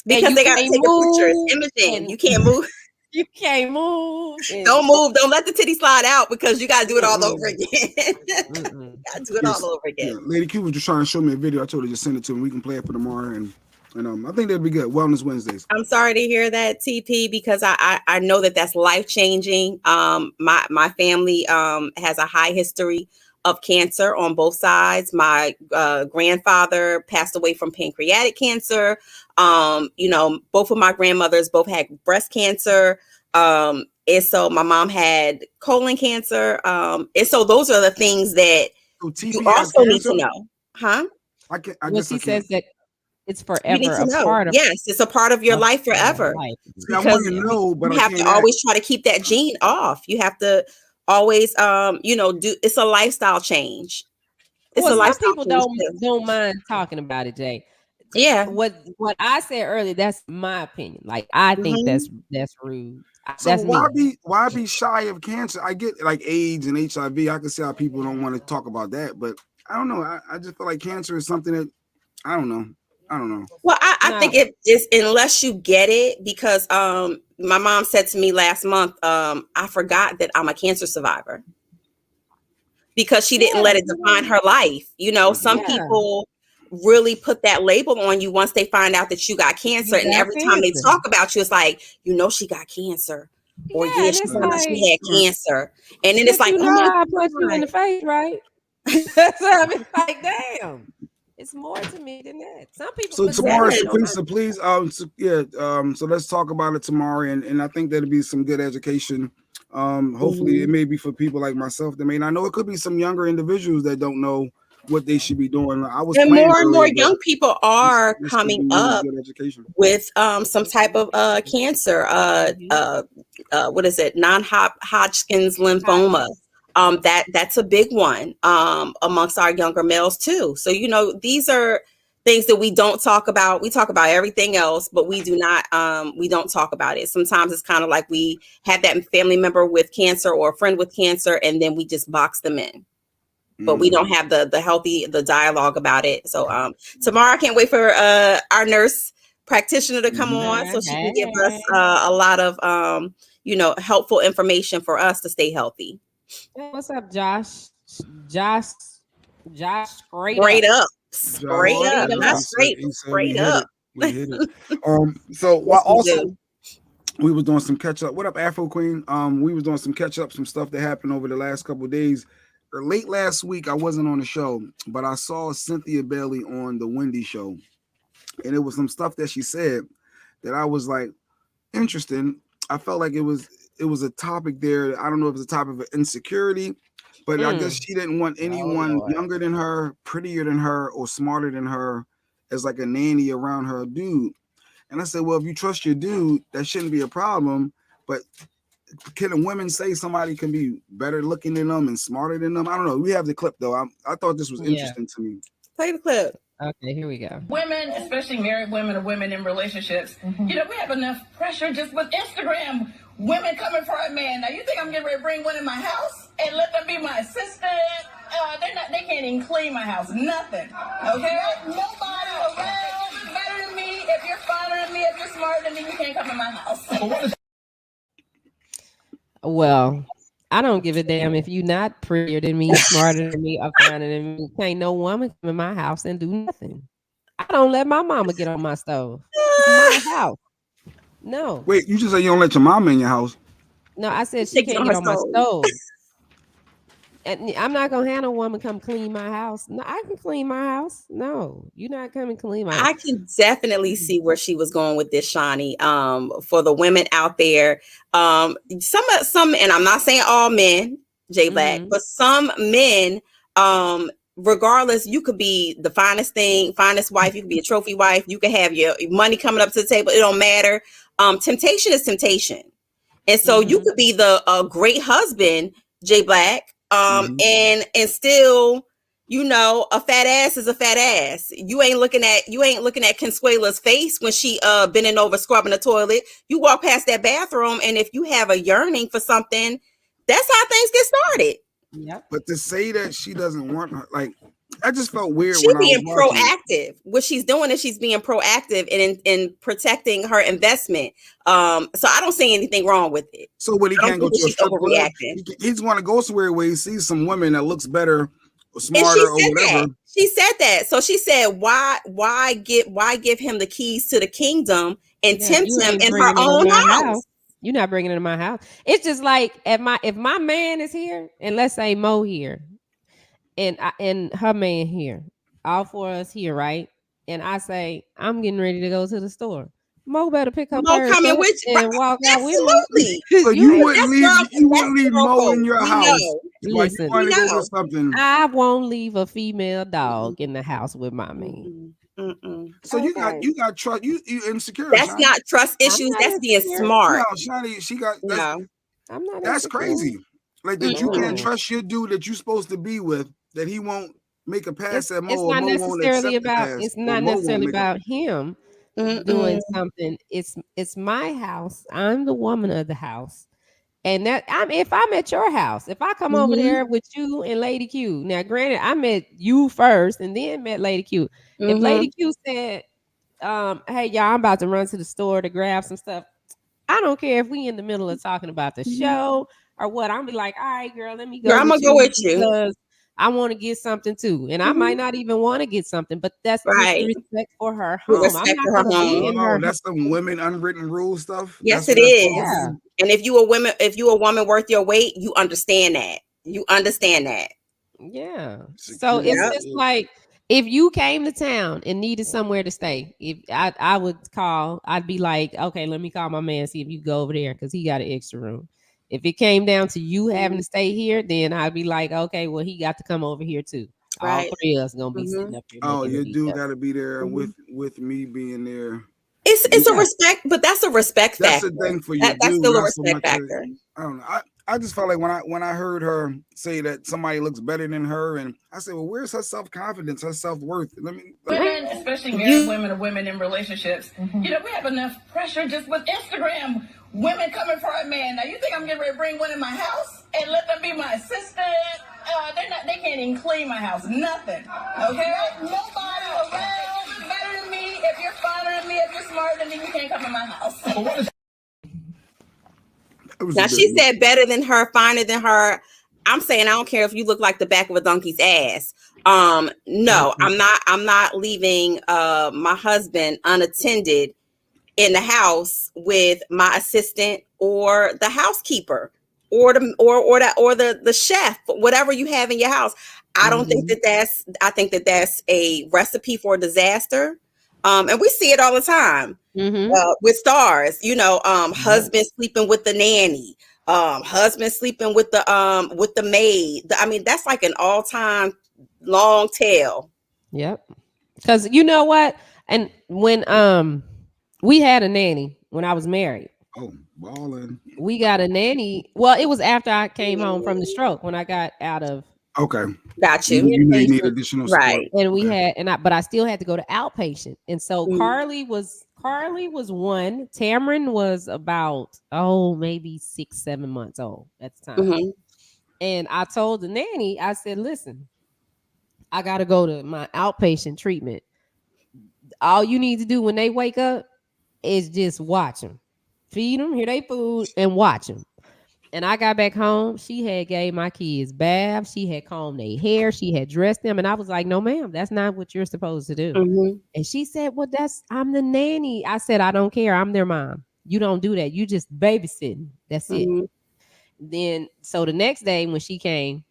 Because they got to take pictures, imaging. You can't move. You can't move. Don't move. Don't let the titty slide out, because you got to do it all over again. Got to do it all over again. Yeah. Lady Q was just trying to show me a video. I told her to just send it to me. We can play it for tomorrow, and I think that'd be good. Wellness Wednesdays. I'm sorry to hear that, TP, because I know that's life changing. My family has a high history of cancer on both sides. My grandfather passed away from pancreatic cancer. Both of my grandmothers both had breast cancer. And so my mom had colon cancer. And so those are the things that you also need to know. Huh? I guess he says that it's forever. You need to know. Yes, it's a part of your life forever. See, I want to know, but you have to always try to keep that gene off. You have to always, it's a lifestyle change. It's a lifestyle people don't mind talking about it, Jay. Yeah. What I said earlier, that's my opinion. Like, I think that's rude. So that's why be shy of cancer? I get like AIDS and HIV. I can see how people don't want to talk about that, but I don't know. I just feel like cancer is something that I don't know. I don't know. Well, I No. think it is unless you get it, because my mom said to me last month, I forgot that I'm a cancer survivor, because she didn't Yeah, let it you define know, her life. You know, some yeah, people really put that label on you once they find out that you got cancer, you and got every time they cancer. talk about you, it's like, she got cancer, or Yeah, and she it's told me like, she had cancer, and then it's but like, you oh know, my I punch you in god. the face, right? That's what I mean. Like, damn, it's more to me than that. Some people So look tomorrow, better. Yes. so please, so let's talk about it tomorrow, and I think that'll be some good education. Hopefully, it may be for people like myself that may not know. It could be some younger individuals that don't know what they should be doing. I was And playing more and more earlier, but young people are this could coming be really up good education. with some type of cancer, what is it, non-Hodgkin's lymphoma. That's a big one amongst our younger males too. So these are things that we don't talk about. We talk about everything else, but we don't talk about it. Sometimes it's kind of like we have that family member with cancer or a friend with cancer, and then we just box them in, but we don't have the dialogue about it. So tomorrow I can't wait for our nurse practitioner to come on, so she can give us a lot of helpful information for us to stay healthy. Hey, what's up, Josh? Josh, Josh, Straight up. Josh, Straight up. Straight Not up. straight, he but said we straight hit up. it. We hit it. So while Yes, we also do. we was doing some catch up. What up, Afro Queen? We was doing some catch up, some stuff that happened over the last couple of days. Or late last week, I wasn't on the show, but I saw Cynthia Bailey on the Wendy show, and it was some stuff that she said that I was like interesting. I felt like it was a topic there. I don't know if it's a topic of insecurity, but I guess she didn't want anyone Lord. younger than her, prettier than her, or smarter than her as like a nanny around her dude. And I said, well, if you trust your dude, that shouldn't be a problem. But can women say somebody can be better looking than them and smarter than them? I don't know. We have the clip though. I thought this was interesting to me. Play the clip. Okay, here we go. Women, especially married women or women in relationships, we have enough pressure just with Instagram. Women coming for a man. Now, you think I'm getting ready to bring one in my house and let them be my assistant? They can't even clean my house. Nothing. Okay? Nobody around better than me. If you're finer than me, if you're smarter than me, you can't come in my house. Well, I don't give a damn if you not prettier than me, smarter than me, or finer than me. Can't no woman come in my house and do nothing. I don't let my mama get on my stove. It's my house. No. Wait, you just say you don't let your mama in your house? No, I said she can't get on my stove. And I'm not gonna have no woman come clean my house. No, I can clean my house. No, you're not coming clean my house. I can definitely see where she was going with this, Shawnee. For the women out there, some, and I'm not saying all men, J Black, but some men, regardless, you could be the finest wife, you could be a trophy wife, you could have your money coming up to the table. It don't matter. Temptation is temptation, and so you could be the great husband, J Black. And still, a fat ass is a fat ass. You ain't looking at Consuela's face when she bending over scrubbing the toilet. You walk past that bathroom, and if you have a yearning for something, that's how things get started. Yep. But to say that she doesn't want her, like, I just felt weird. She's being proactive. What she's doing is she's being proactive in protecting her investment. So I don't see anything wrong with it. So when he can't go to a strip club, overreacting. He's want to go somewhere where he sees some women that looks better or smarter or whatever. She said that. So she said, why give him the keys to the kingdom and tempt him in her own house? You're not bringing it in my house. It's just like if my man is here, and let's say Mo here, and her man here, all four of us here, right? And I say I'm getting ready to go to the store. Mo better pick her purse up and walk out with me. So you wouldn't leave Mo in your house. Listen, something. I won't leave a female dog in the house with my man. So you got trust. You insecure. That's not trust issues. That's being smart. No, Shani, she got. I'm not. That's crazy. Like that you can't trust your dude that you're supposed to be with. That he won't make a pass at Mo. It's not necessarily about. It's not necessarily about him doing something. It's my house. I'm the woman of the house. And that if I'm at your house, if I come over there with you and Lady Q, now granted, I met you first and then met Lady Q. If Lady Q said, hey y'all, I'm about to run to the store to grab some stuff. I don't care if we in the middle of talking about the show or what. I'm be like, all right, girl, let me go. Girl, I'm gonna go with you because I want to get something too, and I might not even want to get something, but that's just right. respect for her With home. I'm respect not to her gonna be in home. her. That's some women unwritten rule stuff. Yes, That's it what that's is. supposed to Yeah. be. And if you a woman worth your weight, you understand that. You understand that. Yeah. So Security. it's Yep. just like if you came to town and needed somewhere to stay, if I would call, I'd be like, okay, let me call my man, see if you go over there because he got an extra room. If it came down to you having to stay here, then I'd be like, okay, well, he got to come over here too. All Right. three of us gonna be Mhm. sitting up here Oh, looking your at each dude other. got to be there Mhm. with me being there. It's a Yeah. respect, but that's a respect That's factor. the thing for your That's dude, still a not so respect much. factor. I don't know. I just felt like when I heard her say that somebody looks better than her, and I said, well, where's her self confidence, her self worth? Women, especially married women or women in relationships, we have enough pressure just with Instagram. Women coming for a man. Now, you think I'm getting ready to bring one in my house and let them be my assistant? They can't even clean my house. Nothing. Okay? Nobody around is better than me. If you're finer than me, if you're smarter than me, you can't come in my house. Now she said better than her, finer than her. I'm saying I don't care if you look like the back of a donkey's ass. No, I'm not leaving my husband unattended in the house with my assistant or the housekeeper or the chef, whatever you have in your house. I don't think I think that's a recipe for disaster. And we see it all the time. With stars, husband sleeping with the nanny, husband sleeping with the maid. I mean, that's like an all-time long tale. Yep. Because you know what? And when we had a nanny when I was married. Oh, balling. We got a nanny. Well, it was after I came home from the stroke when I got out of Okay. Got you. You need inpatient. additional support. Right. And we Okay. had but I still had to go to outpatient. And so Carly was one. Tamron was about maybe 6-7 months old at the time. Mhm. And I told the nanny, I said, listen, I gotta go to my outpatient treatment. All you need to do when they wake up is just watch them, feed them, hear they food, and watch them. And I got back home. She had gave my kids baths. She had combed their hair. She had dressed them. And I was like, no, ma'am, that's not what you're supposed to do. Mhm. And she said, well, I'm the nanny. I said, I don't care. I'm their mom. You don't do that. You just babysitting. That's it. Mhm. Then, so the next day when she came,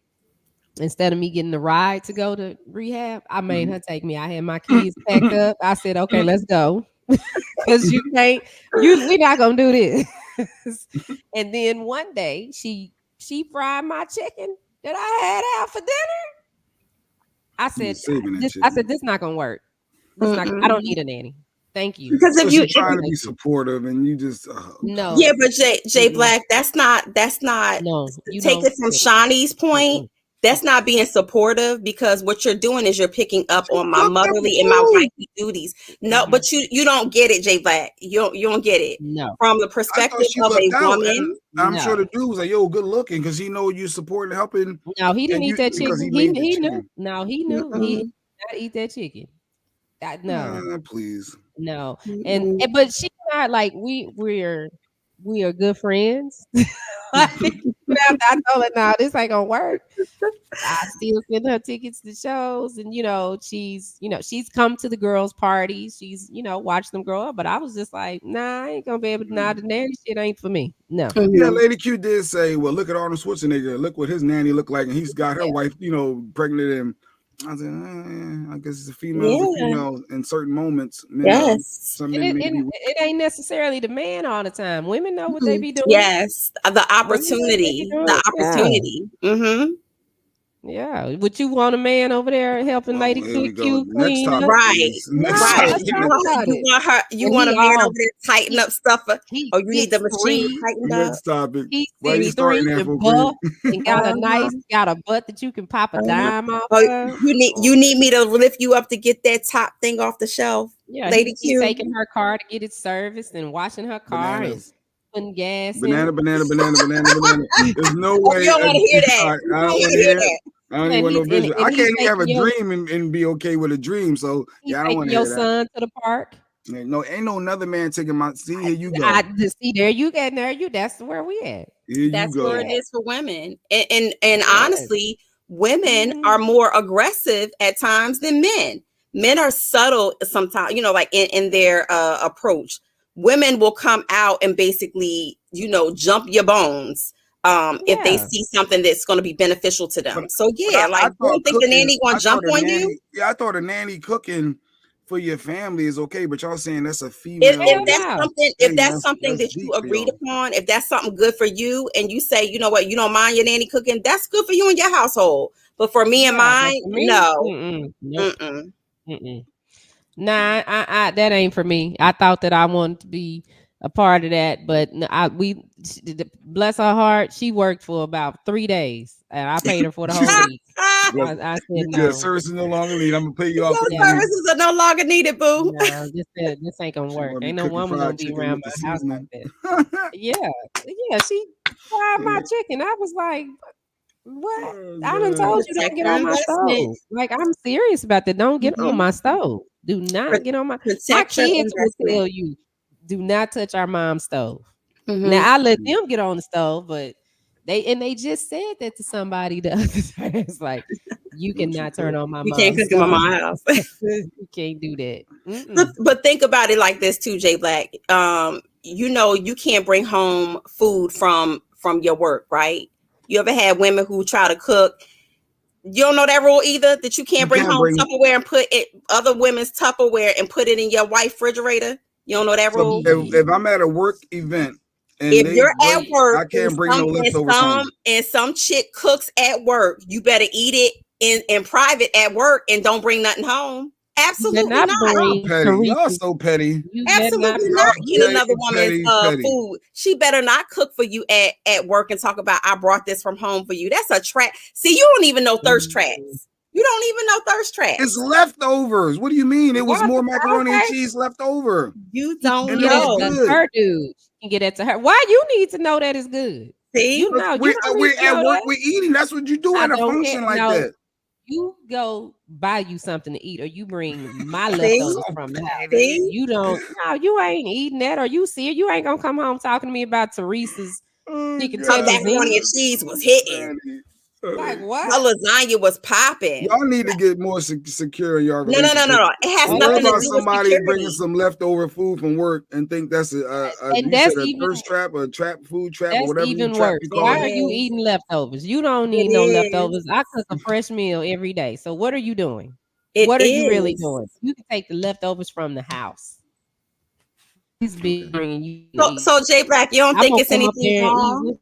instead of me getting the ride to go to rehab, I made her take me. I had my kids packed up. I said, okay, let's go. Because we're not going to do this. And then one day she fried my chicken that I had out for dinner. I said, this is not gonna work. I don't need a nanny. Thank you. Because if you trying to be supportive and you just no. Yeah, but Jay Black, that's not no, take it from Shawnee's point. That's not being supportive, because what you're doing is you're picking up on my motherly and my wifely duties. No, but you don't get it, Jay Black. You don't get it. No. From the perspective of a woman. I'm sure the dude was like, yo, good looking, because he know you supporting, helping. No, he didn't eat that chicken. He knew. No, he knew. Mm-mm. He did not eat that chicken. No. Please. No. And but she's not like we are good friends. I told her, no, this ain't gonna work. I still send her tickets to shows, and she's come to the girls' parties. She's watched them grow up. But I was just like, nah, I ain't gonna be able to. Nah, the nanny shit ain't for me. No. Yeah, Lady Q did say, well, look at Arnold Schwarzenegger. Look what his nanny looked like, and he's got her wife, pregnant. And I said, I guess it's a female in certain moments. Yes. It ain't necessarily the man all the time. Women know what they be doing. Yes, the opportunity. Mm-hmm. Yeah, would you want a man over there helping Lady Q Next clean topic, up? Right. Let's talk about it. You want a man over there tighten up stuff, or you need the machine tightened up. Next topic. He's Why you starting that for? Buff and got a butt that you can pop a dime off of. You need me to lift you up to get that top thing off the shelf. Yeah, Lady he's Q. taking her car to get it serviced and washing her car and putting gas banana. There's no way. You don't want to hear that. I don't want to hear that. I don't even want no vision. I can't even have a dream and be okay with a dream. So I don't want to hear your that. son to the park. No, ain't no another man taking my. See, here you go. See, there you get there. That's where we at. Here That's you go. where it is for women. And Yes. honestly, women are more aggressive at times than men. Men are subtle sometimes, like in their approach. Women will come out and basically, jump your bones if they see something that's going to be beneficial to them. So yeah, I don't think the nanny going to jump on you. Yeah, I thought a nanny cooking for your family is okay, but y'all saying that's a female. If that's something that you agreed upon, if that's something good for you, and you say, you know what, you don't mind your nanny cooking, that's good for you and your household. But for me and mine, no. Nah, that ain't for me. I thought that I wanted to be a part of that, but bless her heart, she worked for about 3 days, and I paid her for the whole week. I said no. Service is no longer needed. I'm gonna pay you off. Services are no longer needed, boo. No, this ain't gonna work. Ain't no woman gonna be around my house like that. Yeah, she fried my chicken. I was like, what? I done told you don't get on my stove. Like, I'm serious about that. Don't get on my stove. Do not get on my kids will tell you, do not touch our mom's stove. Now I let them get on the stove, but they just said that to somebody the other day. It's like, you cannot turn on my mom's can't cook in my mom's house. You can't do that. But think about it like this too, Jay Black. You can't bring home food from your work, right? You ever had women who try to cook? You don't know that rule either, that you can't bring home Tupperware and put it other women's Tupperware and put it in your wife's refrigerator. You don't know that rule? If I'm at a work event, and if you're at work, I can't bring no leftovers home. And some chick cooks at work, you better eat it in private at work and don't bring nothing home. Absolutely not. Y'all so petty. Absolutely not eat another woman's food. She better not cook for you at work and talk about, I brought this from home for you. That's a trap. See, you don't even know thirst traps. You don't even know thirst traps. It's leftovers. What do you mean? It was more macaroni and cheese left over. You don't know. Her dude can get it to her. Why you need to know that it's good? See, we're at work. We're eating. That's what you do at a function like that. You go buy you something to eat, or you bring my leftovers from the house. You don't. No, you ain't eating that, or you see it. You ain't gonna come home talking to me about Teresa's chicken tenders. Macaroni and cheese was hitting. Like what? Her lasagna was popping. Y'all need to get more secure in your relationship. No. It has nothing to do with somebody bringing some leftover food from work and think that's a thirst trap, a food trap, or whatever. That's even worse. Why are you eating leftovers? You don't need no leftovers. I cook a fresh meal every day. So what are you doing? What are you really doing? You can take the leftovers from the house. He's bringing you. So Jay Black, you don't think it's anything wrong?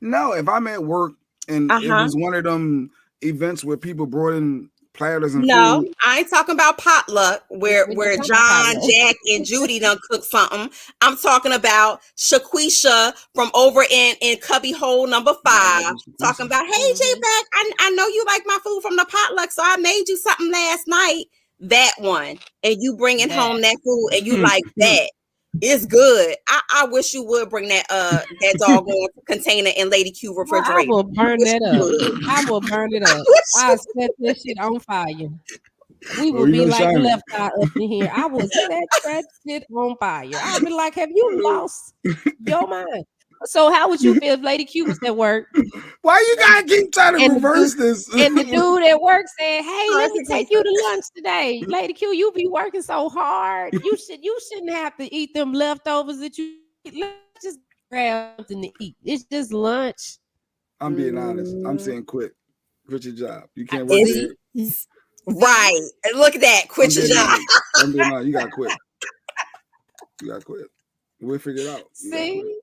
No, if I'm at work. And it was one of them events where people brought in platters and food. I ain't talking about potluck where John, Jack, and Judy done cook something. I'm talking about Shaquisha from over in cubby hole number 5. Talking about, hey, Jay Black, I know you like my food from the potluck, so I made you something last night. That one. And you bringing home that food and you like that. It's good. I wish you would bring that doggone container in Lady Q refrigerator. I will burn that up. I will burn it up. I'll set this shit on fire. We will be like left eye up in here. I will set that shit on fire. I'll be like, have you lost your mind? So how would you feel if Lady Q was at work? Why you gotta keep trying to reverse this? And the dude at work said, hey, let me take you to lunch today. Lady Q, you be working so hard. You shouldn't have to eat them leftovers that you eat. Let's just grab something to eat. It's just lunch. I'm being honest. I'm saying quit your job. You can't work there. Right. And look at that. Quit your job. I'm being honest. You gotta quit. You gotta quit. We'll figure it out. See,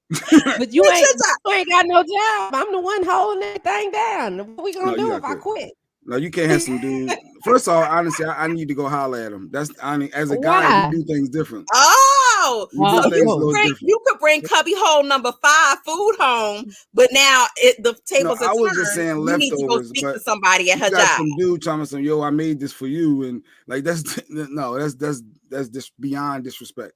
but you ain't got no job. I'm the one holding that thing down. What we gonna do if I quit? No, you can't have some dude. First of all, honestly, I need to go holler at him. As a guy, you do things different. Oh, you could bring cubby hole number 5 food home, but now the tables are turned. I was just saying leftovers. You need to go speak to somebody at her job. Some dude telling me, "Yo, I made this for you," and like that's just beyond disrespect.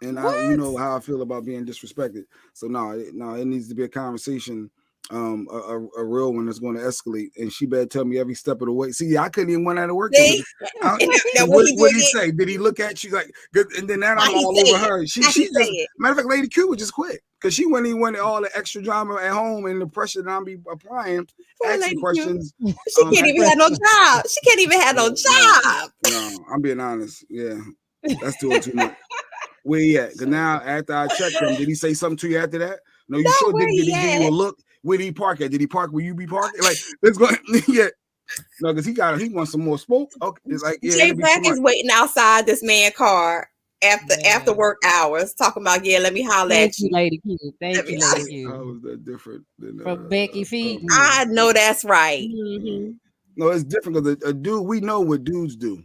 And you know how I feel about being disrespected. So no, it needs to be a conversation a real one that's going to escalate, and she better tell me every step of the way. See, I couldn't even went out of work. See? Now, what did he say? Did he look at you like? Good, and then now I'm all over her. She just matter of fact, Lady Q would just quit because she wouldn't even want all the extra drama at home and the pressure that I'm be applying, asking questions. She can't even have no job. She can't even have no job. No, I'm being honest. Yeah, that's doing too much. Where he at? Because now after I checked him, did he say something to you after that? No, you sure did he give you a look? Where did he park at? Did he park where you be parking? Like, let's go. Yeah. No, because he wants some more smoke. Okay. It's like, yeah. Jay Black is waiting outside this man's car after work hours, talking about, let me holler at you. Lady Q. Thank you, Lady Q. How was that different than from Becky Feet? I know that's right. Mm-hmm. No, it's different because a dude, we know what dudes do.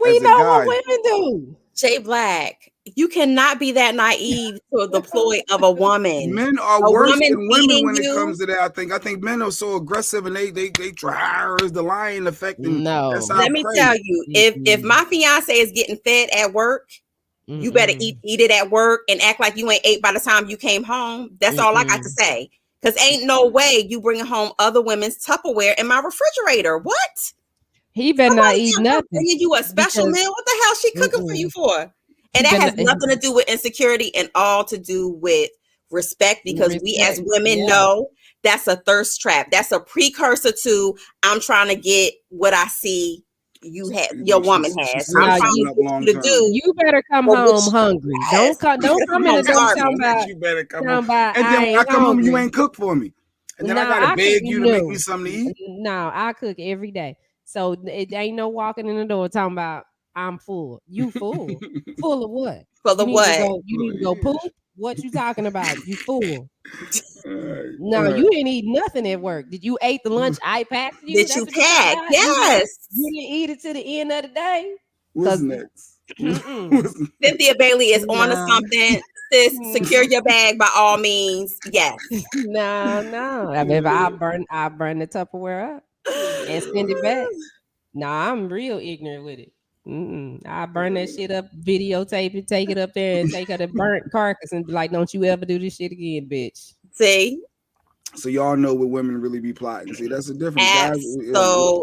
We know what women do. Jay Black, you cannot be that naive to the ploy of a woman. Men are worse than women when it comes to that. I think men are so aggressive and they try the lying effect. No, let me tell you, if my fiance is getting fed at work, you better eat it at work and act like you ain't ate by the time you came home. That's all I got to say. Because ain't no way you bringing home other women's Tupperware in my refrigerator. What? He better not eat nothing. Bringing you a special meal. What the hell she cooking for you for? And that has nothing to do with insecurity and all to do with respect, because we as women know that's a thirst trap. That's a precursor to I'm trying to get what I see your woman has. I'm trying to do. You better come home hungry. Don't come in the door talking about. You better come home. And then when I come home, you ain't cook for me. And then I gotta beg you to make me something to eat. No, I cook every day. So it ain't no walking in the door talking about I'm full. You full. Full of what? Full of what? You need to go poop? What you talking about? You fool. No, you didn't eat nothing at work. Did you ate the lunch I packed you? Did you pack? Yes. You didn't eat it to the end of the day. What's next? Cynthia Bailey is on to something. Sis, secure your bag by all means. Yes. No. I mean, I burn the Tupperware up and send it back. Nah, I'm real ignorant with it. I burn that shit up, videotape it, take it up there, and take her the burnt carcass and be like, "Don't you ever do this shit again, bitch." See. So y'all know what women really be plotting. See, that's the difference.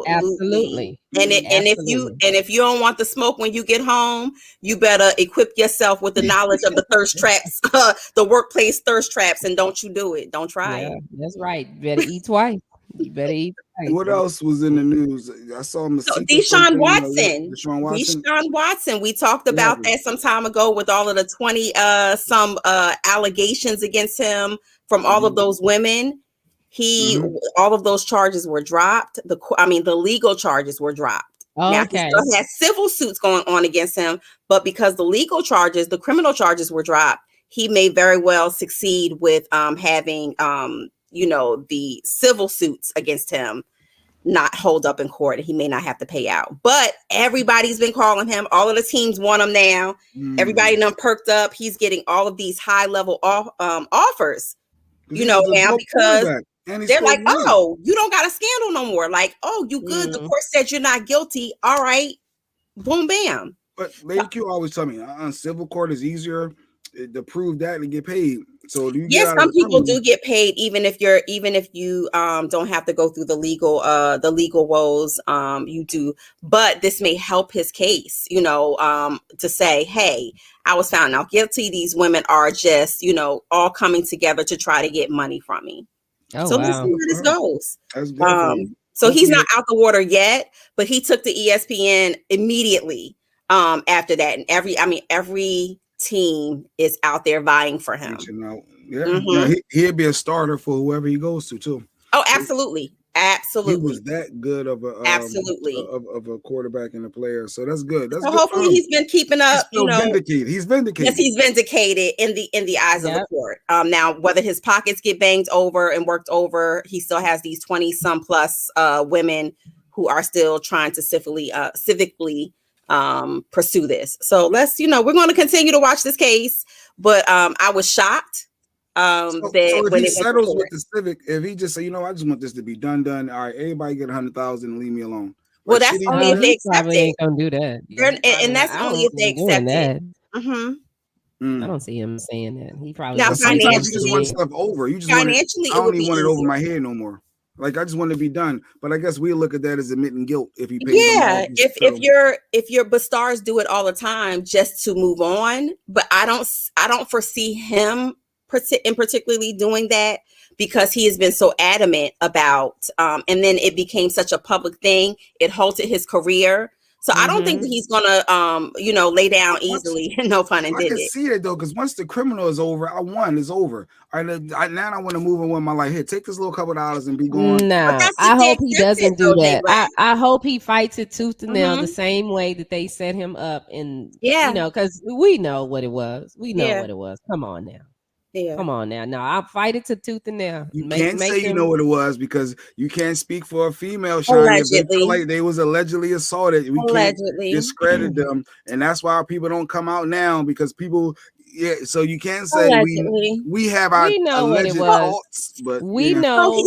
Absolutely. And if you don't want the smoke when you get home, you better equip yourself with the knowledge of the thirst traps, the workplace thirst traps, and don't you do it. Don't try it. That's right. You better eat twice. You better eat twice. What else was in the news? I saw Deshaun Watson. We talked about that some time ago with all of the 20 allegations against him from all of those women. All of those charges were dropped. The legal charges were dropped. Now he still has civil suits going on against him, but because the criminal charges were dropped, he may very well succeed with having the civil suits against him not hold up in court, and he may not have to pay out. But everybody's been calling him. All of the teams want him now. Everybody done perked up. He's getting all of these high level offers, now because they're like, oh, you don't got a scandal no more. Like, oh, you good. The court said you're not guilty. All right. Boom, bam. But Lady Q always tell me, civil court is easier to prove that and get paid. So some people do get paid even if you don't have to go through the legal woes. You do, but this may help his case, to say, hey, I was found out guilty. These women are just, all coming together to try to get money from me. Let's see where this goes. So he's not out the water yet, but he took the ESPN immediately after that. And every team is out there vying for him. He'd be a starter for whoever he goes to too. Oh, absolutely. He was that good of a of a quarterback and a player. So that's good. That's so good. Hopefully he's been keeping up. Vindicated. He's vindicated. Yes, he's vindicated in the eyes of the court. Now whether his pockets get banged over and worked over, he still has these 20 some plus women who are still trying to civically pursue this. So let's, we're going to continue to watch this case, but I was shocked so if he settles with the civic, if he just say, I just want this to be done, all right, everybody get 100,000 and leave me alone. Well, that's only if they accept it. Ain't gonna do that. And that's only if they accept it. I don't see him saying that. He probably Now, just Sometimes you just want financially, stuff over. You just want it. financially, I it don't would even be want it over easier. my head no more. Like I just want to be done. But I guess we look at that as admitting guilt if he paid them Yeah, off. if you're but stars do it all the time just to move on. But I don't foresee him in particularly doing that because he has been so adamant about and then it became such a public thing. It halted his career. So I don't think that he's gonna lay down easily. No pun I can intended. see it though, because once the criminal is over, I won. It's over. All right, now I want to move on with my life. Here, take this little couple of dollars and be gone. No, that's I if they hope he accept doesn't it, do though, Jay that. Black. I hope he fights it tooth and nail the Mhm. same way that they set him up. And Yeah. because we know what it was. We know Yeah. what it was. Come on now. Yeah. Come on now. No, I'll fight it to tooth and nail. You Make can't say you him know what it was because you can't speak for a female, Shawnee. If they feel Allegedly. like they was allegedly assaulted, we can't Allegedly. discredit them, and that's why people don't come out now because people. Yeah, so you can't say Allegedly. we have our We know what it alleged was. thoughts, but We yeah. know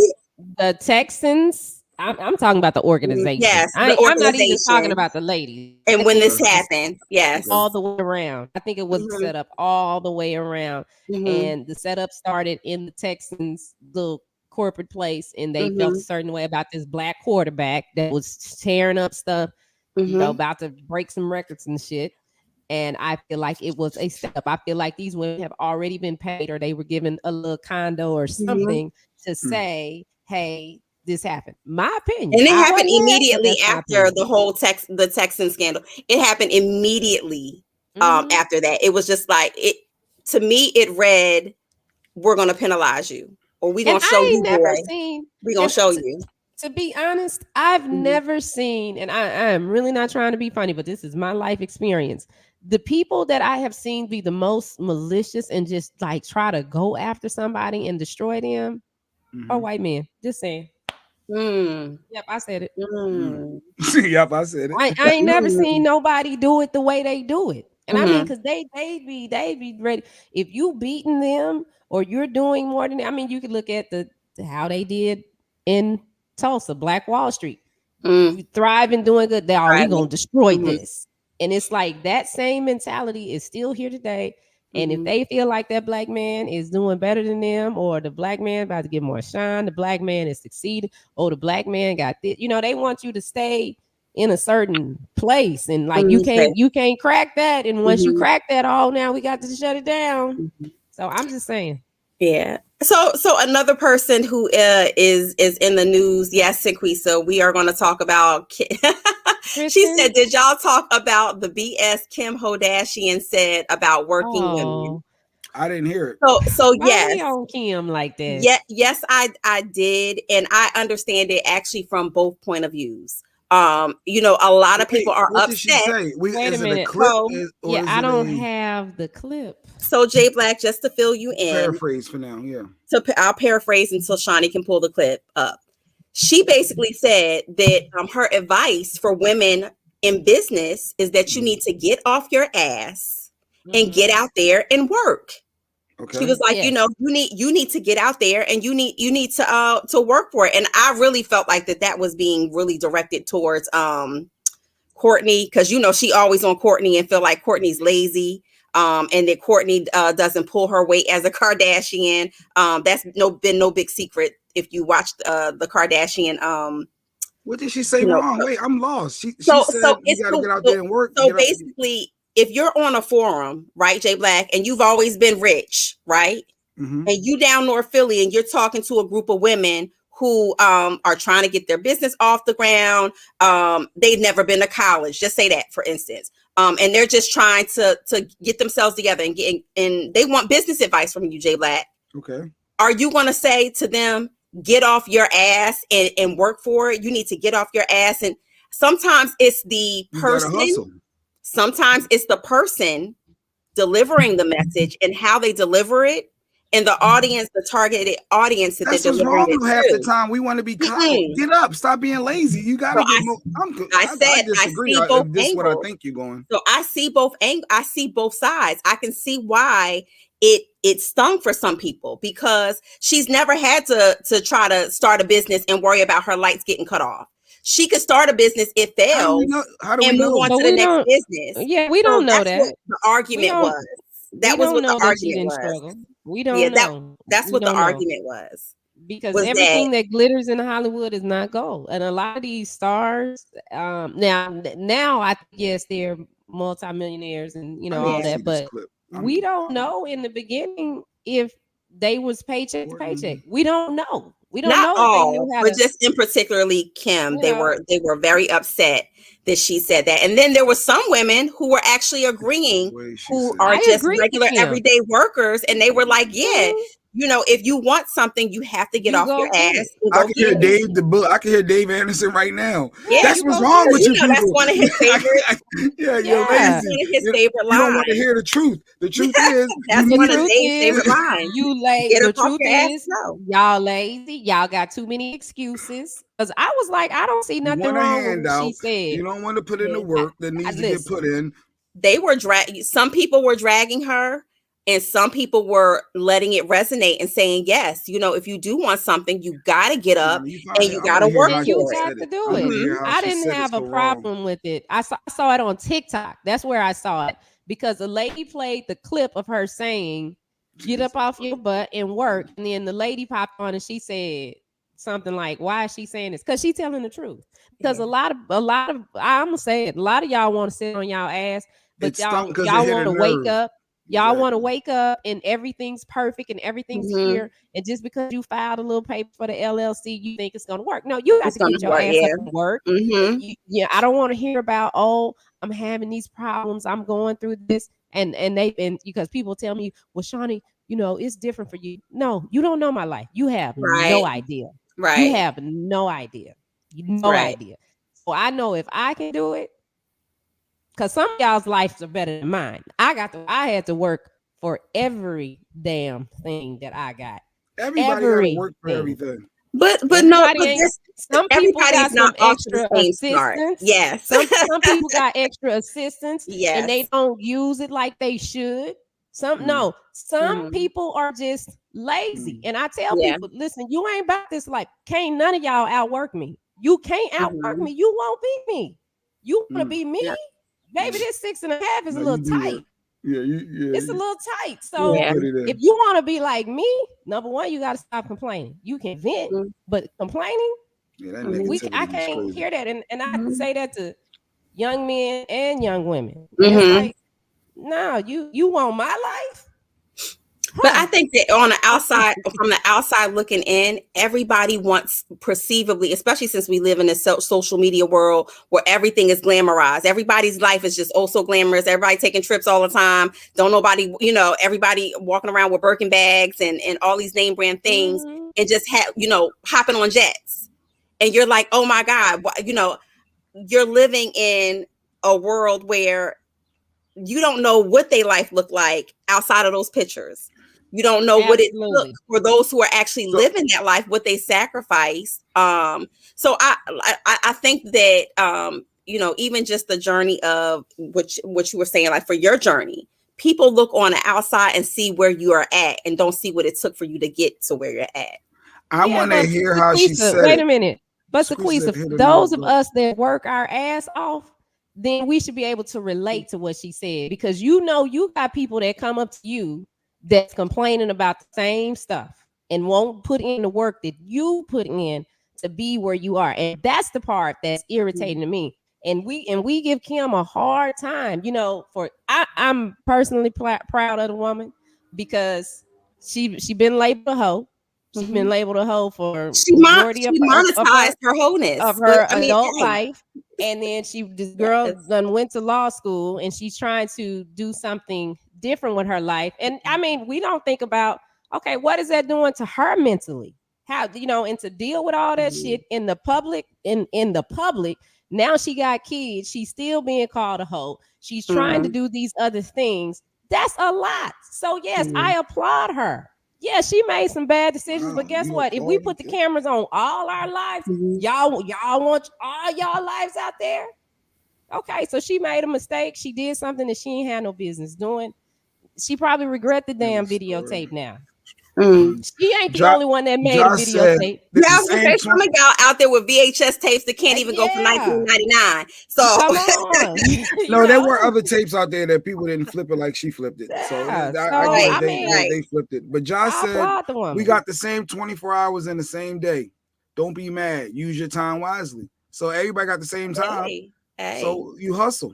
the Texans. I'm talking about the organization. Yes, the I'm not even talking organization. about the ladies. And I when think this it's happened, yes. all the way around. I think it was Mhm. set up all the way around. Mhm. And the setup started in the Texans' little corporate place, and they felt a certain way about this black quarterback that was tearing up stuff, about to break some records and shit. And I feel like it was a setup. I feel like these women have already been paid, or they were given a little condo or something to say, "Hey, this happened." My opinion, and it I happened wasn't there, but immediately that's my after opinion. the whole the Texan scandal. It happened immediately after that. It was just like it to me. It read, "We're going to penalize you, or we're going And to show I you, ain't never boy. seen. We're going And to show you." to be honest, I've never seen, and I am really not trying to be funny, but this is my life experience. The people that I have seen be the most malicious and just like try to go after somebody and destroy them are white men. Just saying. Yep, I said it. Yep, I said it. I ain't never seen nobody do it the way they do it. And I mean, because they be ready. If you beating them or you're doing more than, I mean, you could look at how they did in Tulsa, Black Wall Street. You thrive and doing good. We gonna destroy this. And it's like that same mentality is still here today. And if they feel like that black man is doing better than them, or the black man about to get more shine, the black man is succeeding, the black man got this, they want you to stay in a certain place. And like you can't crack that. And once you crack that, now we got to shut it down. So I'm just saying. Yeah. So another person who is in the news, yes, Sinquisa, we are going to talk about. She said, "Did y'all talk about the BS Kim Kardashian said about working women?" I didn't hear it. So Why yes, we on Kim like that? yeah, yes, I did, and I understand it actually from both point of views. A lot of people are what upset. Did she say? Wait a minute. I don't have the clip. So Jay Black, just to fill you in, paraphrase for now, yeah. So I'll paraphrase until Shawnee can pull the clip up. She basically said that her advice for women in business is that you need to get off your ass and get out there and work. Okay. She was like, you need to get out there and you need to work for it. And I really felt like that was being really directed towards Courtney, because she always on Courtney and feel like Courtney's lazy. And that Courtney doesn't pull her weight as a Kardashian. That's been no big secret if you watch the Kardashian. What did she say wrong? Wait, I'm lost. She said you got to get out there and work. So basically, if you're on a forum, right, Jay Black, and you've always been rich, right, and you down North Philly and you're talking to a group of women who are trying to get their business off the ground. They've never been to college. Just say that, for instance. And they're just trying to get themselves together and they want business advice from you, Jay Black. Okay. Are you going to say to them, get off your ass and work for it? You need to get off your ass. And sometimes it's the person. Sometimes it's the person delivering the message and how they deliver it. And the audience, the targeted audience that that's they're what's wrong with half the time. We want to be get up, stop being lazy. You gotta get more. I disagree. If this is what I think you're going. So I see both I see both sides. I can see why it stung for some people, because she's never had to try to start a business and worry about her lights getting cut off. She could start a business, it fails, how do we move know? on to the next business. Yeah, we don't know that. What the argument was. That was what the know that she argument didn't was. struggle. We don't Yeah, know. that's We what the don't know. argument was. Because Was everything that glitters in Hollywood is not gold. And a lot of these stars, now I guess they're multimillionaires and all that, but we don't know in the beginning if they was paycheck to paycheck. We don't know. We don't Not know if they all, knew how but to. just in particularly Kim, they were very upset that she said that. And then there were some women who were actually agreeing, who are just regular everyday workers, and they were like, yeah, if you want something, you have to get off your ass and I go can get hear it. I can hear Dave Anderson right now. Yeah, that's what's wrong with you people. That's one of his favorites. You're lazy. That's one of his favorite lines. You don't want to hear the truth. The truth is, that's one of Dave's favorite lines. The truth is, y'all lazy. Y'all got too many excuses. Because I was like, I don't see nothing wrong with what she said. You don't want to put in the work that needs to get put in. They were some people were dragging her, and some people were letting it resonate and saying, yes, if you do want something, you got to get up and you got to work for it. You got to do it. I didn't have a problem with it. I saw it on TikTok. That's where I saw it, because the lady played the clip of her saying, get up off your butt and work. And then the lady popped on and she said something like, why is she saying this? Because she's telling the truth. Because a lot of I'm gonna say it, a lot of y'all want to sit on y'all ass, but y'all want to wake up. Y'all want to wake up and everything's perfect and everything's here. And just because you filed a little paper for the LLC, you think it's going to work. No, you got to get your ass up and work. I don't want to hear about, I'm having these problems. I'm going through this. And because people tell me, well, Shawnee, it's different for you. No, you don't know my life. You have no idea. Right. You have no idea. No idea. So I know if I can do it, because some of y'all's lives are better than mine. I had to work for every damn thing that I got. Everybody got to work for everything. But some people got some extra assistance. Yes. Some people got extra assistance. Yes. And they don't use it like they should. Some people are just lazy. And I tell people, listen, you ain't about this life. Can't none of y'all outwork me. You can't outwork me. You won't beat me. You want to be me? Yeah. Baby, this 6.5 is a little tight. It's a little tight. So if you want to be like me, number one, you got to stop complaining. You can vent, but complaining, I can't hear that. And I can say that to young men and young women. It's like, no, you want my life? But I think that on the outside, from the outside looking in, everybody wants perceivably, especially since we live in this social media world where everything is glamorized. Everybody's life is just so glamorous. Everybody taking trips all the time. Don't nobody, everybody walking around with Birkin bags and all these name brand things and just hopping on jets. And you're like, oh my God, you're living in a world where you don't know what their life looked like outside of those pictures. You don't know what it took for those who are actually living that life, what they sacrificed. So I think that even just the journey of what you were saying, like for your journey, people look on the outside and see where you are at and don't see what it took for you to get to where you're at. I want to hear how she said. Wait a minute, but Sequisa, those of us that work our ass off, then we should be able to relate to what she said, because you got people that come up to you that's complaining about the same stuff and won't put in the work that you put in to be where you are. And that's the part that's irritating to me. And we give Kim a hard time, I'm personally proud of the woman, because she been labeled a hoe. She's been labeled a hoe for majority of her wholeness of her adult life. And then this girl done went to law school and she's trying to do something different with her life. And I mean, we don't think about, okay, what is that doing to her mentally? How, and to deal with all that shit in the public, in the public. Now she got kids. She's still being called a hoe. She's trying to do these other things. That's a lot. So yes, I applaud her. Yeah, she made some bad decisions, but guess what? If we put the cameras on all our lives, y'all want all y'all lives out there? Okay, so she made a mistake. She did something that she ain't had no business doing. She probably regret the damn videotape now. She ain't the Josh- only one that made a Josh said videotape. that Yeah, I the was gonna same say some of y'all out there with VHS tapes that can't even go for Yeah. 1999. So Come on. No, there were other tapes out there that people didn't flip it like she flipped it. So Yeah, I so, get I it. mean, They flipped it. But Josh I said applaud the woman. we got the same 24 hours in the same day. Don't be mad. Use your time wisely. So everybody got the same time. Hey. So you hustle.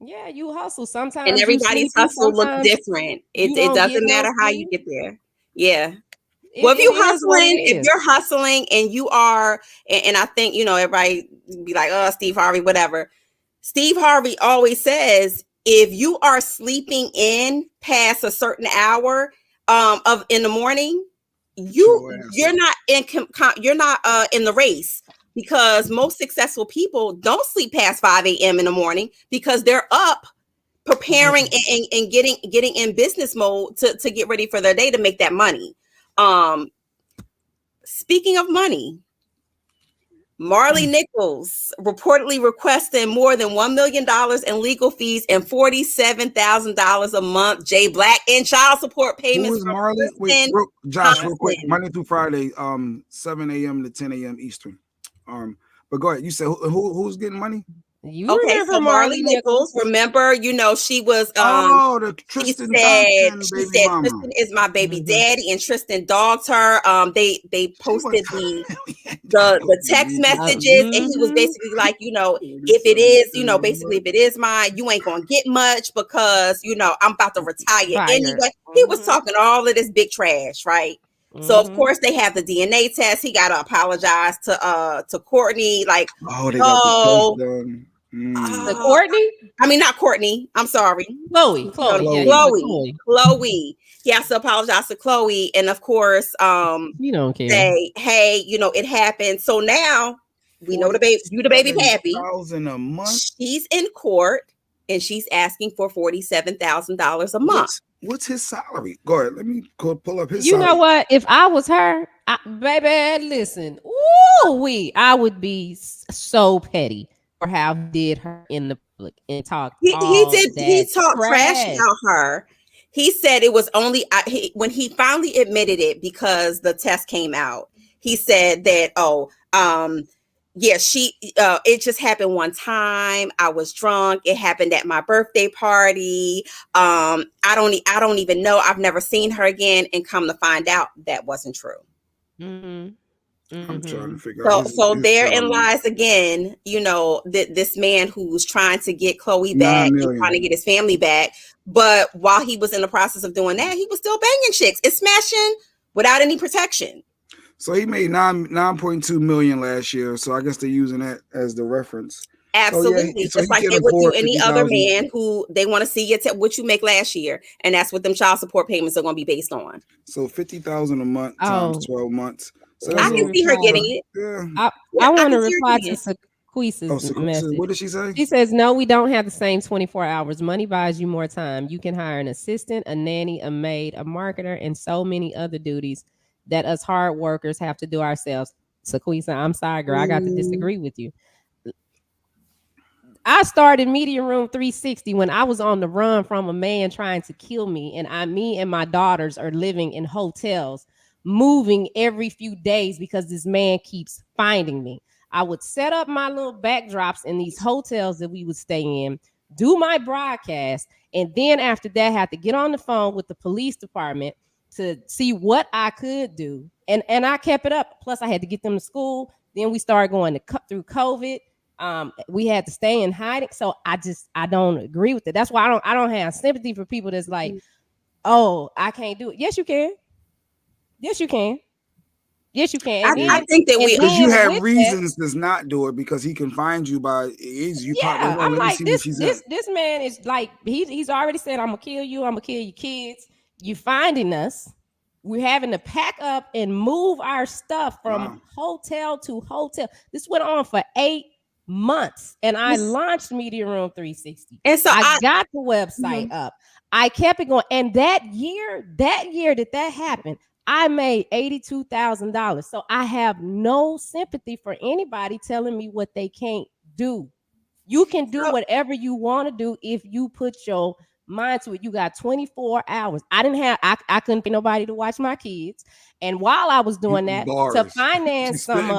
Yeah, you hustle. Sometimes And you everybody's sleepy, hustle looks sometimes different. you It don't doesn't get no matter how you sleep. get there. Yeah. Well, if It you is what it hustling, if is. you're hustling and you are, and I think, you know, everybody be like, oh, Steve Harvey, whatever. Steve Harvey always says, if you are sleeping in past a certain hour of in the morning, you're not in the race, because most successful people don't sleep past 5 a.m. in the morning because they're up preparing and getting in business mode to get ready for their day to make that money. Speaking of money, Marley Nichols reportedly requesting more than $1 million in legal fees and $47,000 a month. Jay Black and child support payments. Who is Marley? Wait, Josh, real quick. Monday through Friday, 7 a.m. to 10 a.m. Eastern. But go ahead. You said who's getting money? You remember Marley Nichols. Remember, you know, she was the Tristan Thompson baby mama. Tristan is my baby daddy, and Tristan dogged her. They posted the text messages, and he was basically like, you know, if it is, you know, basically if it is mine, you ain't gonna get much because, you know, I'm about to retire anyway. He was talking all of this big trash, right? So of course they have the DNA test. He got to apologize to Courtney, like, they got the test done. The Courtney? I mean, not Courtney. I'm sorry. Chloe. Chloe. He has to apologize to Chloe. And of course, you don't care. Say, hey, you know, it happened. So now we know the baby pappy. $1,000 a month. She's in court and she's asking for $47,000 a month. What's his salary? Go ahead. Let me go pull up his You salary. know what? If I was her, baby, listen. I would be so petty for how he did her in the public and talked. He talked trash about her. He said it was only when he finally admitted it, because the test came out. He said that, it just happened one time. I was drunk. It happened at my birthday party. I don't even know. I've never seen her again. And come to find out, that wasn't true. Mm-hmm. I'm trying to figure out. So therein lies again, you know, this man who's trying to get Chloe back and trying to get his family back. But while he was in the process of doing that, he was still banging chicks. It's smashing without any protection. So he made 9.2 million last year. So I guess they're using that as the reference. Absolutely. Just like they would do any other man who they want to see what you make last year. And that's what them child support payments are going to be based on. So $50,000 a month times 12 months. So I can see her getting it. Yeah. I want to reply to Sequisa's message. What did she say? She says, no, we don't have the same 24 hours. Money buys you more time. You can hire an assistant, a nanny, a maid, a marketer, and so many other duties that us hard workers have to do ourselves. Sequisa, I'm sorry, girl. I got to disagree with you. I started Media Room 360 when I was on the run from a man trying to kill me. And me and my daughters are living in hotels, moving every few days because this man keeps finding me. I would set up my little backdrops in these hotels that we would stay in, do my broadcast, and then after that, have to get on the phone with the police department to see what I could do. And I kept it up. Plus, I had to get them to school. Then we started going through COVID. We had to stay in hiding. So I don't agree with it. That's why I don't have sympathy for people that's like, oh, I can't do it. Yes, you can. Yes, you can. Yes, you can. I think that because you have reasons to not do it because he can find you by you. Yeah, I'm like this man is like he's already said, I'm gonna kill you. I'm gonna kill your kids. You finding us. We're having to pack up and move our stuff from hotel to hotel. This went on for 8 months, and I launched Media Room 360. And so I got the website up. I kept it going, and that year that happened, I made $82,000. So I have no sympathy for anybody telling me what they can't do. You can do whatever you want to do if you put your Mind to it, you got 24 hours. I couldn't pay nobody to watch my kids. And while I was doing that, to finance some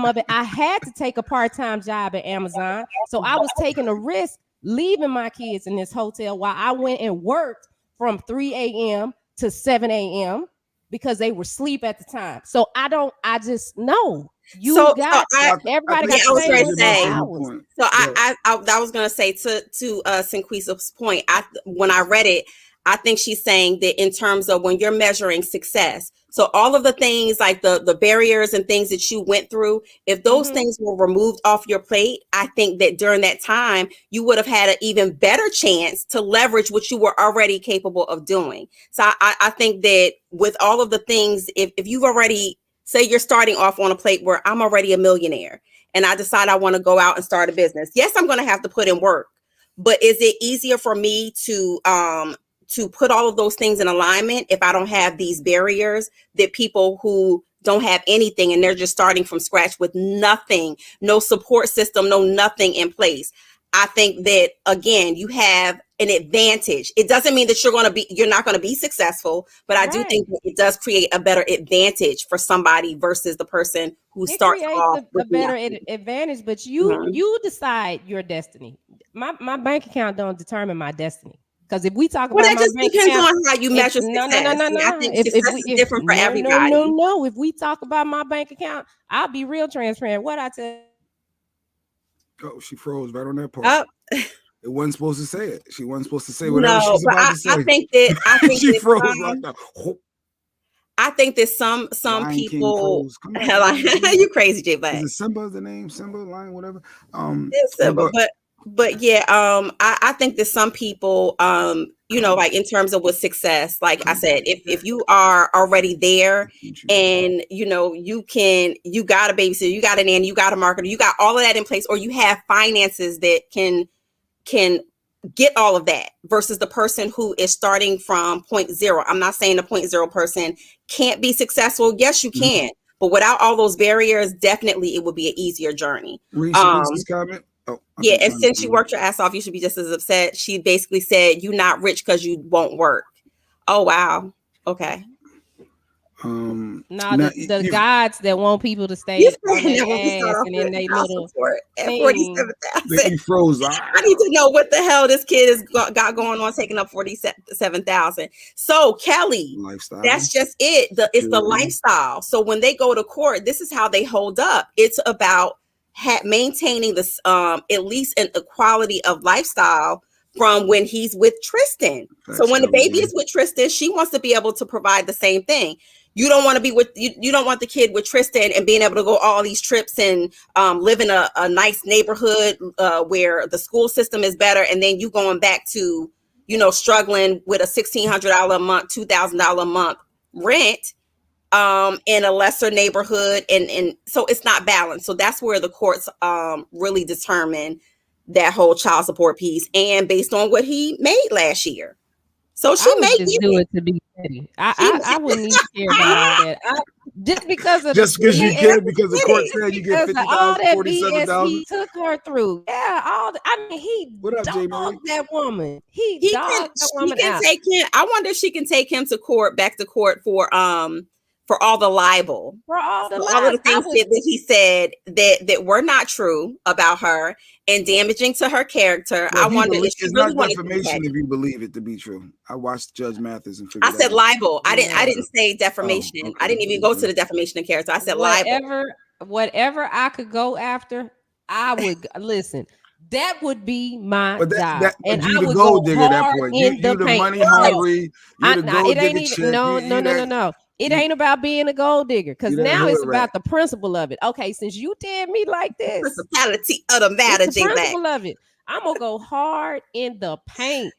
of it, I had to take a part-time job at Amazon. So I was taking a risk leaving my kids in this hotel while I went and worked from 3 a.m. to 7 a.m. because they were asleep at the time. So I just know. Everybody got I was to ready to say. hours. So I was gonna say to Sinquisa's point. When I read it, I think she's saying that in terms of when you're measuring success. So all of the things like the barriers and things that you went through, if those things were removed off your plate, I think that during that time you would have had an even better chance to leverage what you were already capable of doing. So I think that with all of the things, if you've already say you're starting off on a plate where I'm already a millionaire and I decide I want to go out and start a business. Yes, I'm going to have to put in work, but is it easier for me to put all of those things in alignment if I don't have these barriers that people who don't have anything and they're just starting from scratch with nothing, no support system, no nothing in place? I think that, again, you have an advantage. It doesn't mean that you're not going to be successful, but I do think that it does create a better advantage for somebody versus the person who starts off with a better advantage. But you decide your destiny. My bank account don't determine my destiny. Because if we talk about that my just bank depends account, on how you measure success. No. I think success is different for everybody. No. If we talk about my bank account, I'll be real transparent. What I tell. Oh, she froze right on that part. It wasn't supposed to say it. She wasn't supposed to say whatever she's about to say. I think she froze right now. I think that some Lion people. Come on, you crazy, J Black. Is it Simba the name? Simba, Lion, whatever. It's Simba, but yeah, I think that some people, like in terms of with success, like I said, if you are already there and you got a babysitter, you got a nanny, you got a marketer, you got all of that in place, or you have finances that can get all of that versus the person who is starting from 0. I'm not saying the 0 person can't be successful. Yes, you can, but without all those barriers, definitely it would be an easier journey. Reese's comment. Yeah, and since you worked your ass off, you should be just as upset. She basically said, "You're not rich because you won't work." Oh wow. Okay. The gods that want people to stay on their ass and in their little at 47,000. He froze. I need to know what the hell this kid has got going on, taking up 47,000. So Kelly, lifestyle. That's just it. It's the lifestyle. So when they go to court, this is how they hold up. It's about maintaining this at least an equality of lifestyle from when he's with Tristan. So when the baby is with Tristan, she wants to be able to provide the same thing. You don't want to be with you don't want the kid with Tristan and being able to go all these trips and live in a nice neighborhood where the school system is better, and then you going back to struggling with a $1,600 a month, $2,000 a month rent in a lesser neighborhood, and so it's not balanced. So that's where the courts really determine that whole child support piece, and based on what he made last year. So she may do it to be petty. I wouldn't even care about all that. Just because you care because the court said you get 50,000, 47,000. He took her through. Yeah, he dogged that woman. He dogged that woman out. I wonder if she can take him back to court for all the libel, for all the things that he said that were not true about her and damaging to her character. Well, I wonder if she it's really not defamation if you believe it to be true. I watched Judge Mathis and figured I said libel. I didn't say defamation. Oh, okay. I didn't even go to the defamation of character. I said libel. Whatever I could go after, I would listen. That would be my job. And I would go digger at that point. You the money hungry. It ain't even no. It ain't about being a gold digger, because now it's about the principle of it. Okay, since you did me like this, principality of the matter, the principle of it. I'm gonna go hard in the paint.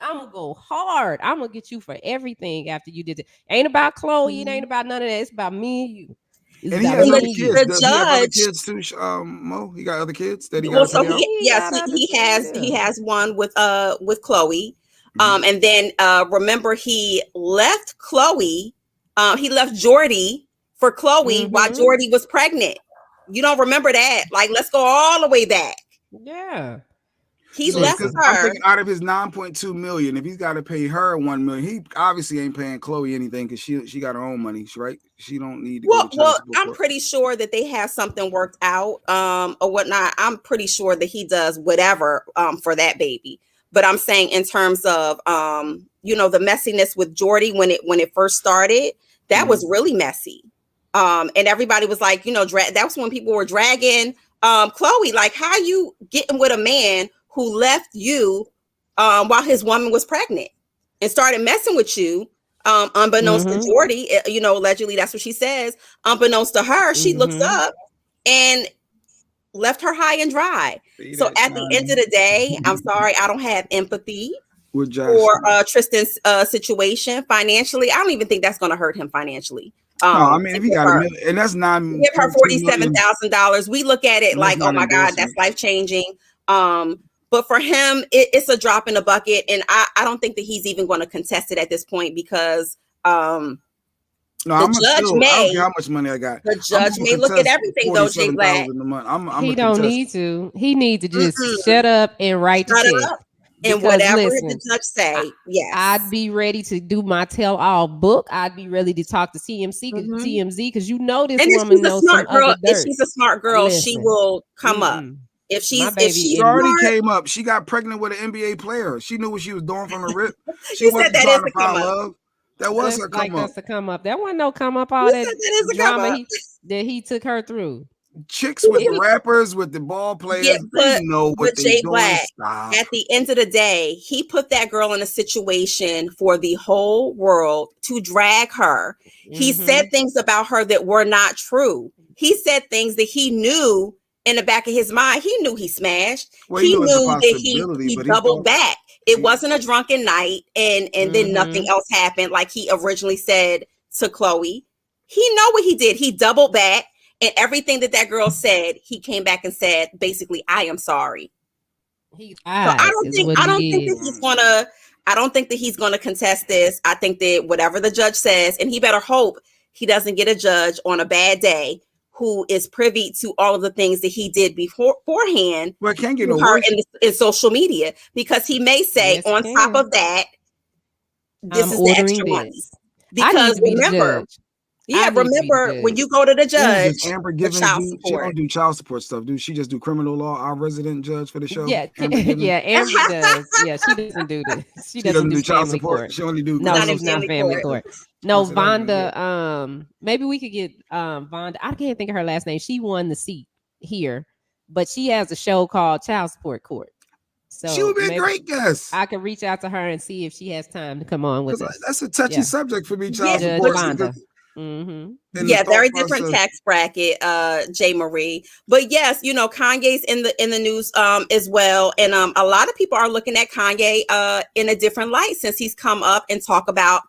I'm gonna go hard. I'm gonna get you for everything after you did it. Ain't about Chloe. It ain't about none of that. It's about me and you. And he has other kids. Does he have other kids too, Mo? He got other kids that he got. He has one with Chloe. And then remember, he left Chloe. He left Jordy for Chloe while Jordy was pregnant. You don't remember that? Like, let's go all the way back. Yeah. He So, left 'cause her. I'm thinking out of his 9.2 million, if he's got to pay her 1 million, he obviously ain't paying Chloe anything because she got her own money, right? She don't need to go to child support I'm court. pretty sure that they have something worked out, or whatnot. I'm pretty sure that he does whatever, for that baby. But I'm saying in terms of, the messiness with Jordy when it first started, that was really messy. And everybody was like, that was when people were dragging Chloe, like, how you getting with a man who left you while his woman was pregnant and started messing with you, unbeknownst to Jordy, allegedly that's what she says. Unbeknownst to her, she looks up and left her high and dry. So at the end of the day, I'm sorry, I don't have empathy for Tristan's situation financially. I don't even think that's going to hurt him financially. No, I mean, if he got a million, and that's give her $47,000. We look at it like, oh my God, that's life changing. But for him, it's a drop in the bucket, and I don't think that he's even going to contest it at this point because the judge may. I don't care how much money I got. The judge may look at everything though, Jay Black. He don't need to. He needs to just shut up and write the check. And whatever the judge say, yes, I'd be ready to do my tell-all book. I'd be ready to talk to TMZ because this woman knows some other dirt. If she's a smart girl, she will come up. If she already came up, she got pregnant with an NBA player. She knew what she was doing from the rip. She wasn't trying to find love. That was her come up. That's a come up. That wasn't no come up. All that drama that he took her through. Chicks with the rappers, with the ball players, they know what they doing. At the end of the day, he put that girl in a situation for the whole world to drag her. He said things about her that were not true. He said things that he knew in the back of his mind. He knew he smashed. Well, he knew that he doubled back. It wasn't a drunken night and then nothing else happened like he originally said to Chloe. He know what he did. He doubled back. And everything that girl said, he came back and said, basically, I am sorry. I don't think that he's gonna contest this. I think that whatever the judge says, and he better hope he doesn't get a judge on a bad day who is privy to all of the things that he did beforehand. Well, it can't get no worse in social media, because he may say on top of that, this is the extra money. Because remember. Yeah, remember when you go to the judge, Amber Givens she don't do child support stuff, dude. She just do criminal law. Our resident judge for the show. Yeah, Amber does. Yeah, she doesn't do this. She doesn't do child support. Court. She only do. No, she's not family court. No, Vonda. Maybe we could get Vonda. I can't think of her last name. She won the seat here, but she has a show called Child Support Court. So she would be a great guest. I could reach out to her and see if she has time to come on with us. That's a touchy subject for me. Child support. Vonda. Yeah, very different tax bracket, J. Marie. But yes, Kanye's in the news as well, and a lot of people are looking at Kanye in a different light since he's come up and talked about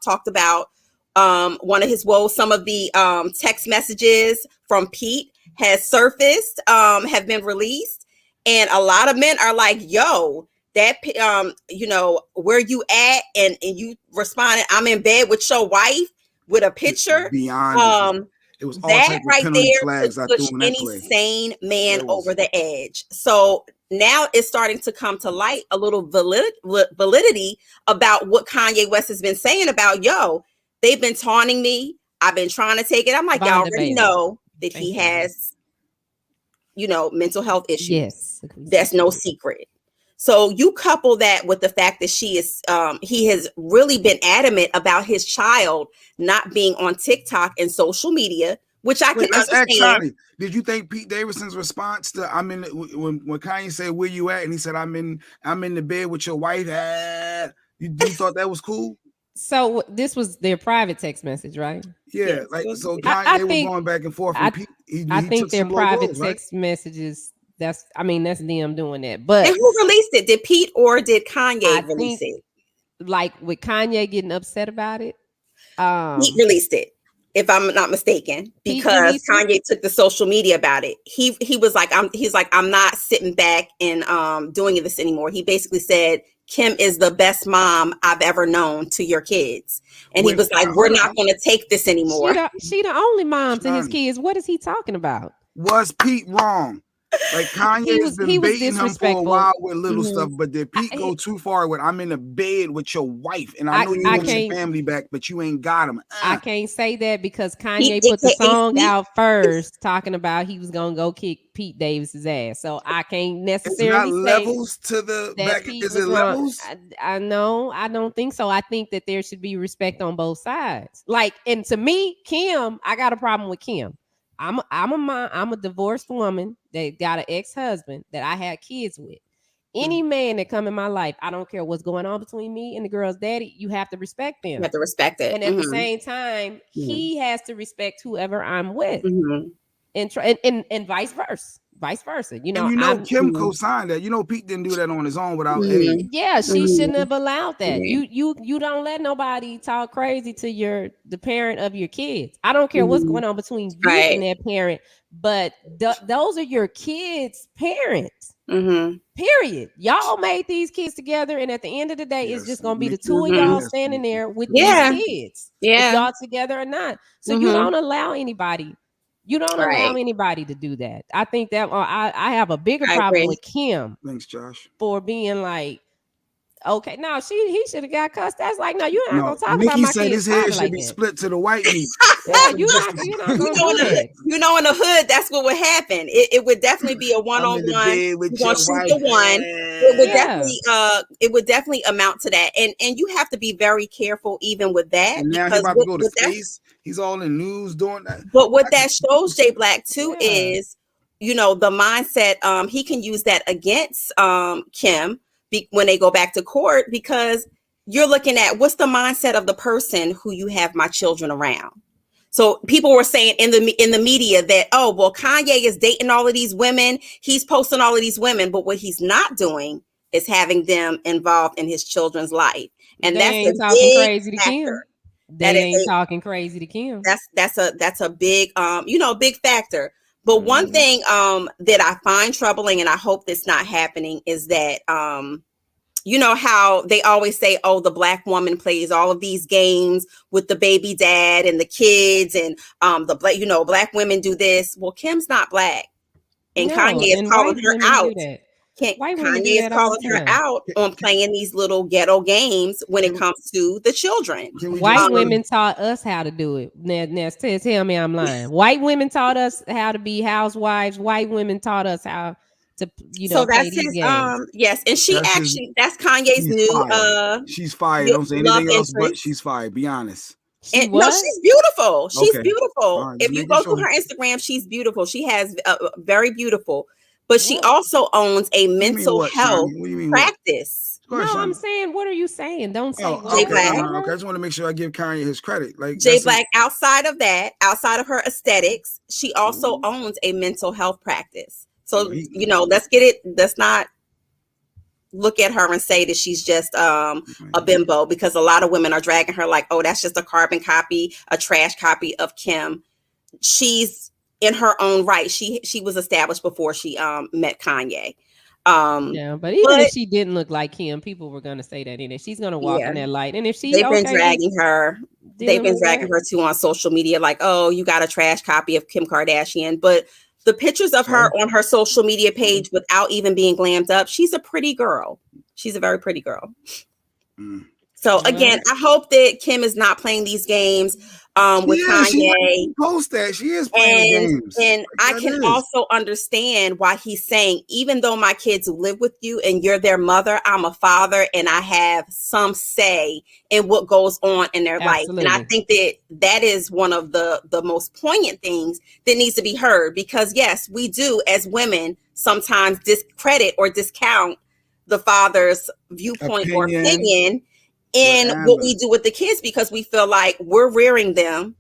one of his woes. Some of the text messages from Pete has surfaced, have been released, and a lot of men are like, "Yo, that where you at?" And you responded, "I'm in bed with your wife." With a picture, beyond it was all that right there flags to push any sane man over the edge. So now it's starting to come to light a little validity about what Kanye West has been saying about, they've been taunting me. I've been trying to take it. I'm like, y'all already know that he has, mental health issues. Yes, that's no secret. So you couple that with the fact that he has really been adamant about his child not being on TikTok and social media, which I can understand. Did you think Pete Davidson's response to when Kanye said, "Where you at?" and he said, "I'm in the bed with your wife." You thought that was cool? So this was their private text message, right? Yeah, so Kanye was going back and forth. I think their private text messages. That's them doing that. But and who released it? Did Pete or did Kanye release it? Like with Kanye getting upset about it, Pete released it, if I'm not mistaken, because Kanye took the social media about it. He was like, I'm not sitting back and doing this anymore. He basically said, Kim is the best mom I've ever known to your kids, and he was like, we're not going to take this anymore. She the only mom to his kids. What is he talking about? Was Pete wrong? Like Kanye's he been was baiting him for a disrespectful. while with little Mhm. stuff, but did Pete go too far with I'm in a bed with your wife and I know you I want your can't family back, but you ain't got him. I can't say that because Pete, Kanye put the song AKA, out first talking about he was gonna go kick Pete Davis's ass. So I can't It's not necessarily say levels to the that back. Pete Is was it wrong. levels? I know. I don't think so. I think that there should be respect on both sides. Like, and to me, Kim, I got a problem with Kim. I'm a divorced woman that got an ex-husband that I had kids with. Any man that come in my life, I don't care what's going on between me and the girl's daddy, you have to respect them. You have to respect it. And at the same time, he has to respect whoever I'm with. And vice versa. You know, And you know I'm Kim co-signed that. You know Pete didn't do that on his own without hey. yeah, she shouldn't have allowed that. You don't let nobody talk crazy to the parent of your kids. I don't care what's going on between you and that parent, but those are your kids' parents. Period. Y'all made these kids together, and at the end of the day, it's just gonna be the two of y'all standing there with these kids. If y'all together or not. So you don't allow anybody. You don't allow anybody to do that. I think that I have a bigger problem with Kim. Thanks, Josh. For being like, okay, no, he should have got cussed. That's like, no, you're not gonna talk Nikki about my said kids' his head father should like be that. split to the white meat. Yeah, you're not gonna do that. You know, in the hood, that's what would happen. It would definitely be a one-on-one. You're gonna shoot the one. It would definitely amount to that. And you have to be very careful even with that. And now he's about to go to space. He's all in the news doing that. But what that shows, Jay Black, too, is, you know, the mindset, he can use that against Kim when they go back to court, because you're looking at what's the mindset of the person who you have my children around. So people were saying in the media that, oh, well, Kanye is dating all of these women. He's posting all of these women. But what he's not doing is having them involved in his children's life. And they ain't talking crazy to Kim. They ain't talking crazy to Kim. That's a big, big factor. But one thing that I find troubling, and I hope that's not happening, is that, you know how they always say, oh, the Black woman plays all of these games with the baby dad and the kids, and Black women do this. Well, Kim's not Black, and Kanye is calling her out. Kanye is calling her out on playing these little ghetto games when it comes to the children. White women taught us how to do it. Now tell me I'm lying. White women taught us how to be housewives. White women taught us how to, so that's his games. Yes, and that's Kanye's new she's fired. Don't say anything else, but she's fired. Be honest. No, she's beautiful. She's beautiful. Right, if you go to her Instagram, she's beautiful. She has very beautiful, but she also owns a mental health practice. No, I'm saying, what are you saying? Don't say Jay Black. I just want to make sure I give Kanye his credit. Like Jay Black, outside of her aesthetics, she also owns a mental health practice. So, let's get it. Let's not look at her and say that she's just a bimbo, because a lot of women are dragging her like, oh, that's just a carbon copy, a trash copy of Kim. She's in her own right. She was established before she met Kanye. But even if she didn't look like Kim, people were going to say that in it. She's going to walk in that light. And if they've been dragging her, too on social media, like, oh, you got a trash copy of Kim Kardashian. But the pictures of her on her social media page, without even being glammed up, she's a pretty girl. She's a very pretty girl. So again, I hope that Kim is not playing these games with Kanye. She post that. She is playing games. And I can also understand why he's saying, even though my kids live with you and you're their mother, I'm a father and I have some say in what goes on in their life. And I think that is one of the most poignant things that needs to be heard, because yes, we do as women sometimes discredit or discount the father's viewpoint or opinion in what we do with the kids, because we feel like we're rearing them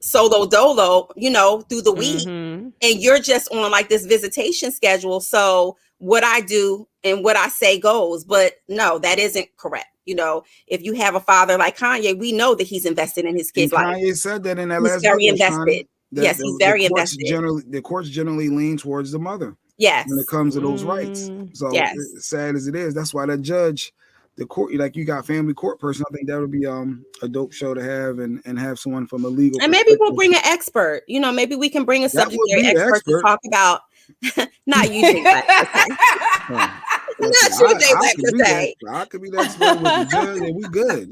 solo dolo, through the week, and you're just on like this visitation schedule. So what I do and what I say goes. But no, that isn't correct. If you have a father like Kanye, we know that he's invested in his kids' life. Kanye said that in that he's last very invested. Yes, he's very invested. The courts generally lean towards the mother. Yes, when it comes to those rights. So as sad as it is, that's why that judge, the court, like you got family court person, I think that would be a dope show to have, and have someone from a legal. And maybe we'll bring an expert. Maybe we can bring a subject area expert to talk about Not you, Jay Black. Not you, Jay Black. I could be that spread with the judge, and we good.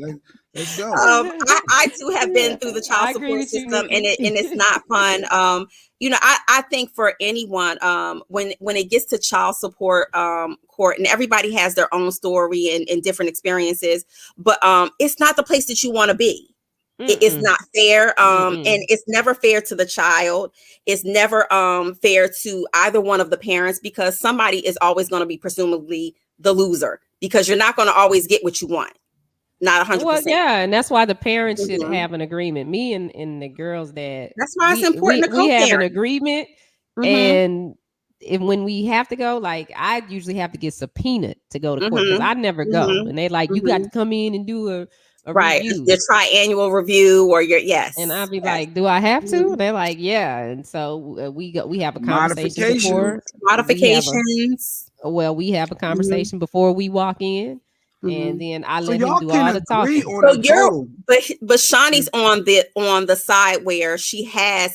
Let's go. I too have been through the child support system, and it's not fun. I think for anyone, when it gets to child support court, and everybody has their own story and different experiences, but it's not the place that you want to be. It's not fair, and it's never fair to the child. It's never fair to either one of the parents, because somebody is always going to be presumably the loser, because you're not going to always get what you want. Not 100%. Well, yeah, and that's why the parents should have an agreement. Me and the girls that that's why it's important to we have co-parent. an agreement, and when we have to go, like I usually have to get subpoenaed to go to court because I never go, and they like you got to come in and do a review. Your triannual review or your and I'll be like, do I have to? They're like, yeah, and so we have a conversation before modifications. We have a conversation before we walk in. And then I let him do all the talking. But Shawnee's on the side where she can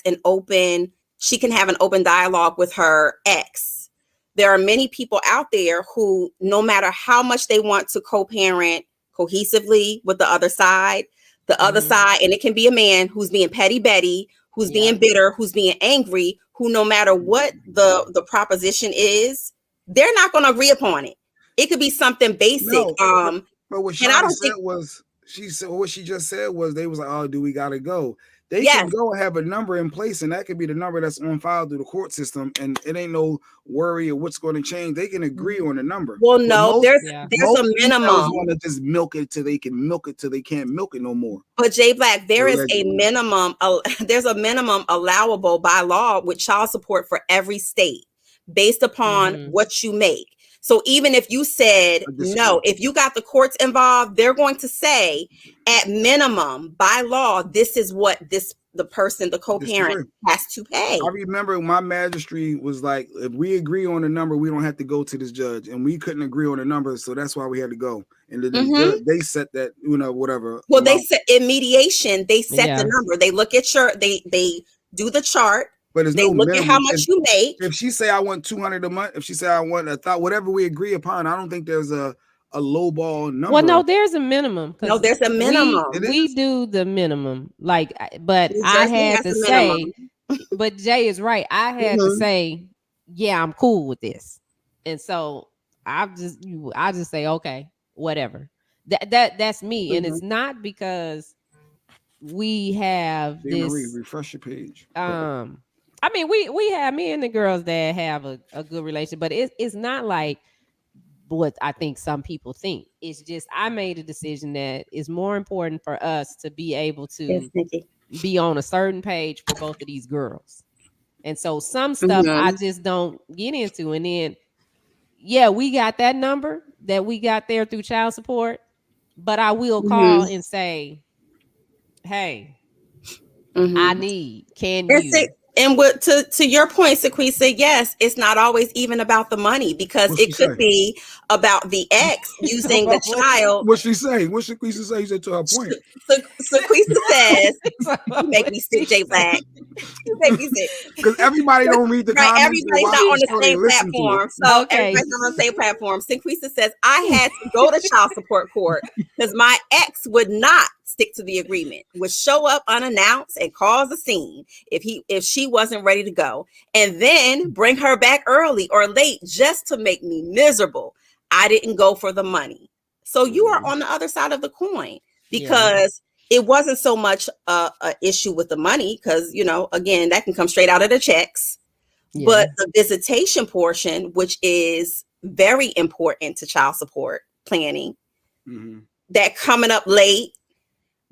have an open dialogue with her ex. There are many people out there who, no matter how much they want to co-parent cohesively with the other side, and it can be a man who's being petty Betty, who's being bitter, who's being angry, who no matter what the proposition is, they're not going to agree upon it. It could be something basic. But what she said what she just said was they was like, oh, do we gotta go? They can go and have a number in place, and that could be the number that's on file through the court system, and it ain't no worry of what's going to change. They can agree on a number. Well, no, there's a minimum. Want to just milk it till they can milk it till they can't milk it no more. But Jay Black, there is a minimum. There's a minimum allowable by law with child support for every state, based upon what you make. So even if you said no, if you got the courts involved, they're going to say at minimum by law, this is what the person, the co-parent has to pay. I remember my magistrate was like, if we agree on a number, we don't have to go to this judge, and we couldn't agree on a number, so that's why we had to go. And the judge, they set that, whatever. Well, they set in mediation, they set the number. They look at they do the chart. But they look at how much you make. If she say I want $200 a month, if she say I want whatever we agree upon, I don't think there's a low ball number. Well, no, there's a minimum. No, there's a minimum. We do the minimum. But I had to say, but Jay is right. I had to say, yeah, I'm cool with this. And so I just say, okay, whatever. That's me. And it's not because we have this. Marie, refresh your page. I mean, we have me and the girls that have a good relationship, but it's not like what I think some people think. It's just I made a decision that it's more important for us to be able to be on a certain page for both of these girls. And so some stuff I just don't get into. And then, we got that number that we got there through child support, but I will call and say, hey, can you? And what to your point, Sequisa, yes, it's not always even about the money, because it could be about the ex using the child. What's she saying? What Sequisa say? You said to her point. Sequisa says, you make me sick, Jay Black. You make me sick. Because everybody don't read the comments. Everybody's not on the same platform. So everybody's not on the same platform. Sequisa says, I had to go to child support court because my ex would not stick to the agreement, would show up unannounced and cause a scene if she wasn't ready to go, and then bring her back early or late just to make me miserable. I didn't go for the money. So you are on the other side of the coin, because it wasn't so much a issue with the money, because again, that can come straight out of the checks, but the visitation portion, which is very important to child support planning, that coming up late,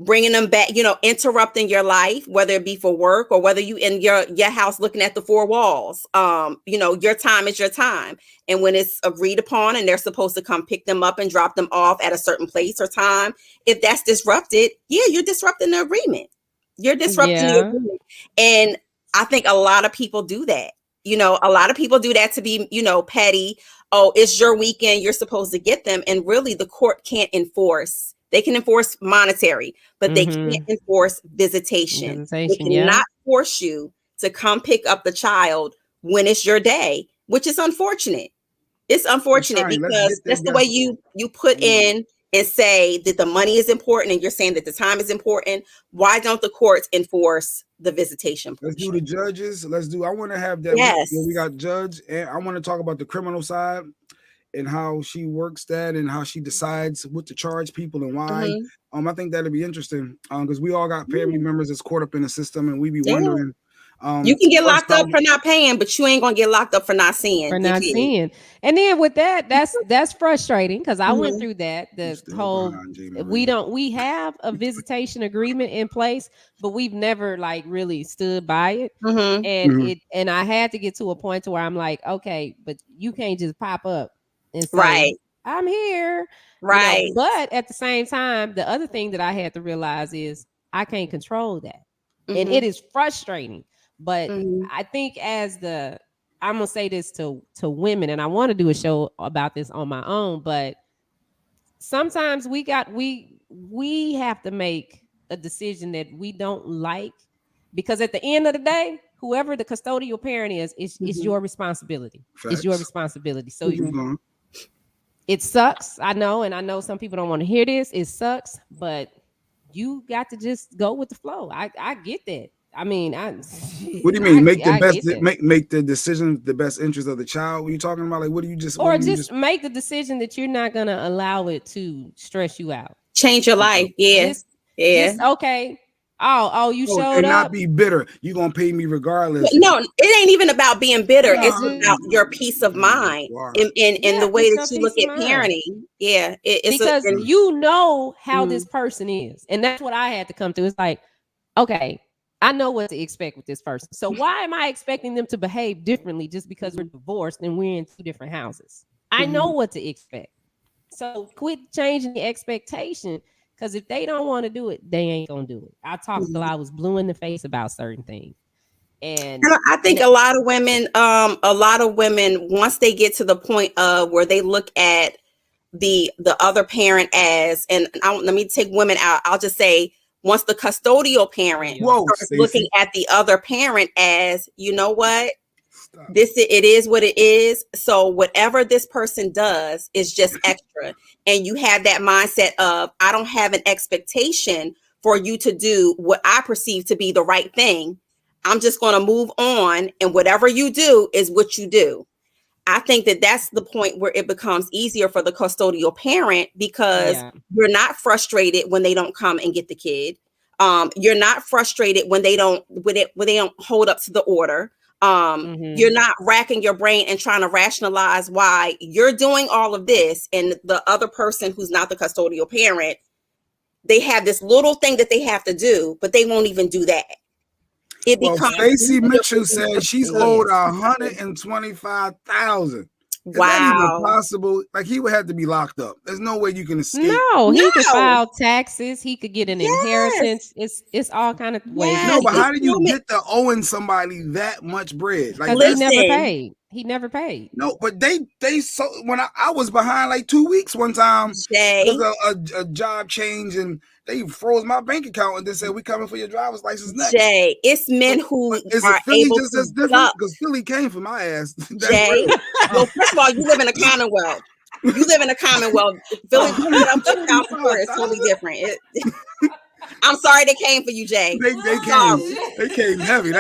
bringing them back, interrupting your life, whether it be for work or whether you in your house looking at the four walls. Your time is your time. And when it's agreed upon and they're supposed to come pick them up and drop them off at a certain place or time, if that's disrupted, you're disrupting the agreement. You're disrupting the agreement. And I think a lot of people do that. A lot of people do that to be, petty. Oh, it's your weekend, you're supposed to get them. And really the court can't enforce. They can enforce monetary, but they can't enforce visitation. They cannot force you to come pick up the child when it's your day, which is unfortunate. It's unfortunate because that's the way you put in and say that the money is important, and you're saying that the time is important. Why don't the courts enforce the visitation portion? Let's do the judges. I want to have that. Yes. We got judge, and I want to talk about the criminal side and how she works that and how she decides what to charge people and why. I think that'd be interesting because we all got family members that's caught up in the system, and we be wondering. You can get locked up for not paying, but you ain't gonna get locked up for not seeing. And then with that's frustrating because I went through that. The whole we have a visitation agreement in place, but we've never like really stood by it. And I had to get to a point to where I'm like, okay, but you can't just pop up and say, I'm here. Right. You know, but at the same time, the other thing that I had to realize is I can't control that. And it is frustrating. But I think I'm gonna say this to women, and I want to do a show about this on my own, but sometimes we have to make a decision that we don't like, because at the end of the day, whoever the custodial parent is your responsibility. Facts. It's your responsibility. So it sucks. I know some people don't want to hear this. It sucks, but you got to just go with the flow. I get that. I mean, what do you mean? Make the decision the best interest of the child. What are you talking about? Like, what do you just make the decision that you're not gonna allow it to stress you out, change your life? Just okay. Oh, you showed and up. Not be bitter. You gonna pay me regardless. No, it ain't even about being bitter. It's about your peace of mind and the way that you look at parenting. Yeah, because you know how this person is, and that's what I had to come to. It's like, okay, I know what to expect with this person. So why am I expecting them to behave differently just because we're divorced and we're in two different houses? I know what to expect. So quit changing the expectation, because if they don't want to do it, they ain't gonna do it. I talked till I was blue in the face about certain things. And I think a lot of women, once they get to the point of where they look at the other parent as, and let me take women out. I'll just say, once the custodial parent starts looking at the other parent as, you know what, it is what it is. So whatever this person does is just extra. And you have that mindset of, I don't have an expectation for you to do what I perceive to be the right thing. I'm just going to move on. And whatever you do is what you do. I think that that's the point where it becomes easier for the custodial parent, because you're not frustrated when they don't come and get the kid. You're not frustrated when they don't hold up to the order. You're not racking your brain and trying to rationalize why you're doing all of this, and the other person who's not the custodial parent, they have this little thing that they have to do, but they won't even do that. Stacey Mitchell said she's owed $125,000. Is that even possible? Like, he would have to be locked up. There's no way you can escape. No, he could file taxes. He could get an inheritance. It's all kind of ways. No, but how do you get to owing somebody that much bread? Like, he never paid. He never paid. No, but they so when I was behind like 2 weeks one time, a job change, and they froze my bank account and then said, "We coming for your driver's license next." Jay, it's men who is it Philly just as different? Because Philly came for my ass. Jay, well, first of all, you live in a Commonwealth. Philly is totally different. I'm sorry they came for you, Jay. They came heavy.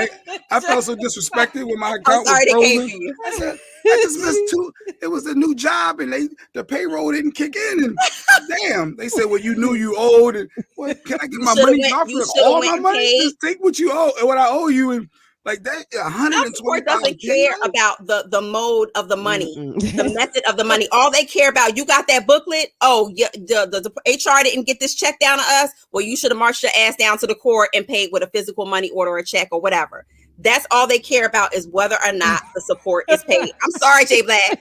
I felt so disrespected when my account was frozen. Came for you. I said, I just missed two. It was a new job, and the payroll didn't kick in. And damn, they said, "Well, you knew you owed, and can I get my money off for all my money? Just take what you owe and what I owe you." And like that, $120 doesn't care about the mode of the money, the method of the money. All they care about, you got that booklet. Oh, yeah, the HR didn't get this check down to us. Well, you should have marched your ass down to the court and paid with a physical money order, a check, or whatever. That's all they care about, is whether or not the support is paid. I'm sorry, Jay Black.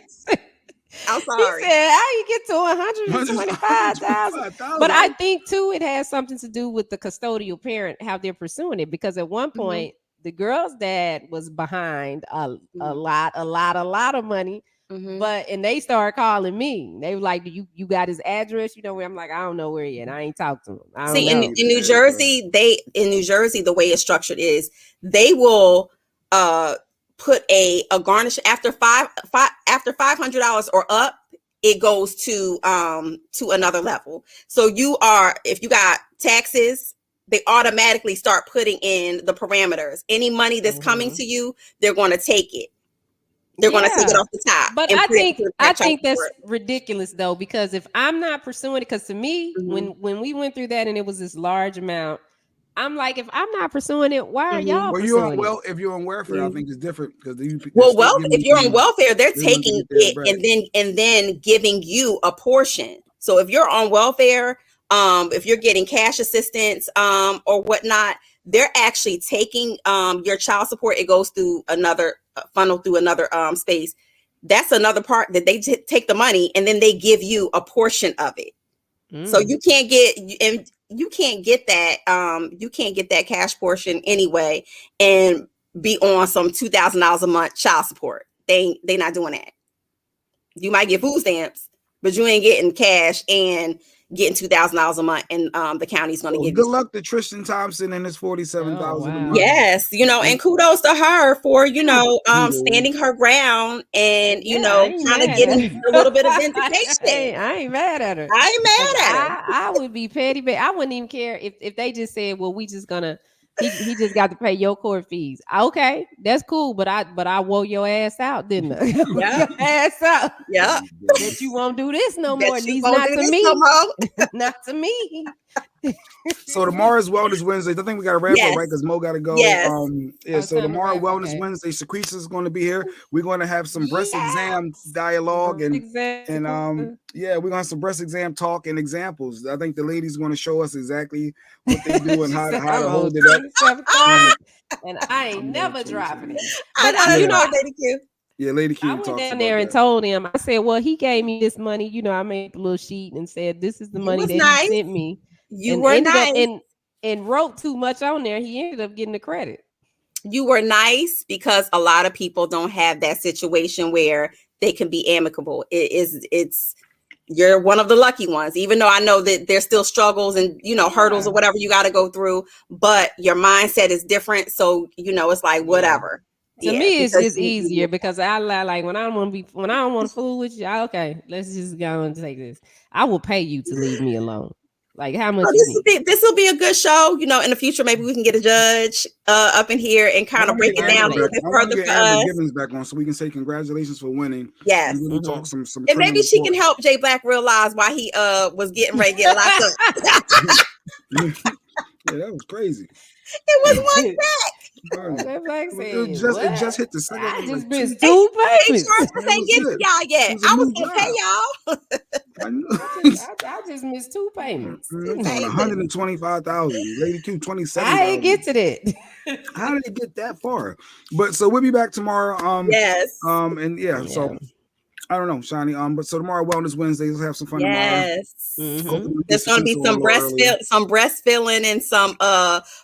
I'm sorry. He said, how you get to $125,000? But I think too, it has something to do with the custodial parent, how they're pursuing it. Because at one point, the girl's dad was behind a lot of money, and they started calling me. They were like, "You got his address? You know where?" I'm like, "I don't know where yet. I ain't talked to him." In New Jersey, the way it's structured is they will put a garnish after after $500 or up, it goes to another level. So if you got taxes, they automatically start putting in the parameters. Any money that's coming to you, they're going to take it. They're going to take it off the top. But I think that's ridiculous though, because if I'm not pursuing it, because to me, when we went through that and it was this large amount, I'm like, if I'm not pursuing it, why are y'all pursuing it? If you're on welfare, I think it's different because if you're on welfare, they're taking it and then giving you a portion. So if you're on welfare, if you're getting cash assistance or whatnot, they're actually taking your child support. It goes through another funnel through another space. That's another part that they take the money and then they give you a portion of it. So you can't get that cash portion anyway and be on some $2,000 a month child support. They not doing that. You might get food stamps, but you ain't getting cash and getting $2,000 a month, and the county's going to give good you. luck to Tristan Thompson and his $47,000 a month. Yes, and kudos to her for standing her ground and kind of getting a little bit of vindication. I ain't mad at her. I ain't mad at her. I would be petty, but I wouldn't even care if they just said, "Well, we just gonna." He just got to pay your court fees. Okay, that's cool, but I wore your ass out, didn't I? Yeah, your ass out. Yeah, that you won't do this no more. At least not to me. Not to me. So tomorrow's Wellness Wednesday. I think we got to wrap up, right? Because Mo got to go. Yes. So tomorrow Wellness Wednesday, Secretia is going to be here. We're going to have some breast exam dialogue and we're gonna have some breast exam talk and examples. I think the ladies going to show us exactly what they do and how to hold it up. And I ain't never dropping it. But Lady Q. Yeah, Lady Q. I went down there and told him. I said, "Well, he gave me this money. I made a little sheet and said this is the money that he sent me." You were nice and wrote too much on there. He ended up getting the credit. You were nice because a lot of people don't have that situation where they can be amicable. You're one of the lucky ones, even though I know that there's still struggles and hurdles or whatever you got to go through, but your mindset is different. So it's like whatever. To me, it's just easier because I like when I don't want to fool with you. Okay, let's just go and take this. I will pay you to leave me alone. Like how much? This will be a good show. In the future, maybe we can get a judge up in here and kind of break it down a little bit further for us. Gibbons back on, so we can say congratulations for winning. Yes, and really talk some. And maybe she can help Jay Black realize why he was getting ready to get locked up. Yeah, that was crazy. It was one back. It just hit the second. I just missed 2 payments. Insurance ain't get to y'all yet. I was gonna pay y'all. I just missed 2 payments. $125,000. Lady Q 27. I ain't get to that. How did it get that far? But so we'll be back tomorrow. Yes. So I don't know, Shawnee. But so tomorrow, Wellness Wednesday, let's have some fun tomorrow. Yes. There's gonna be some breast filling and some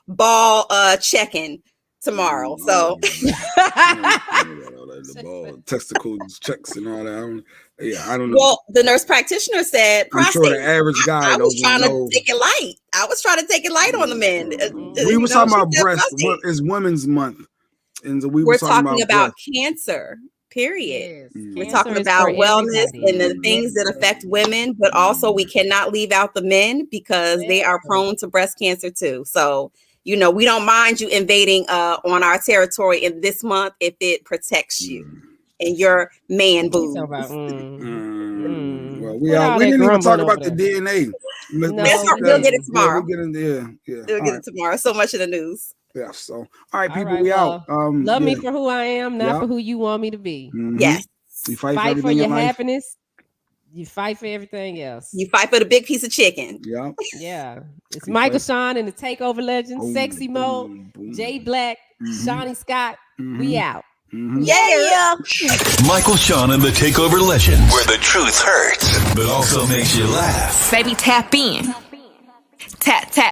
ball checking tomorrow. So the ball, testicles checks and all that. I don't know. Well, the nurse practitioner said I'm sure the average guy I was trying to take it light. I was trying to take it light on the men. We were talking about breast. It's Women's Month. And so we're talking about cancer. Period. Yes. We're talking about wellness and the things that affect women, but also we cannot leave out the men because they are prone to breast cancer too. So, we don't mind you invading on our territory in this month if it protects you and your man boobs. Well, we didn't even talk about the DNA. We'll get it tomorrow. We'll get it tomorrow. So much in the news. Yeah. So, all right, people, we out. Love me for who I am, not for who you want me to be. Mm-hmm. Yes. You fight for your happiness. You fight for everything else. You fight for the big piece of chicken. Yeah. Yeah. It's Michael Shawn and the Takeover Legend, Sexy Mo, Jay Black, Shawnee Scott. We out. Yeah. Michael Shawn and the Takeover Legend, where the truth hurts, but also makes you laugh. Baby, tap in. Tap, tap.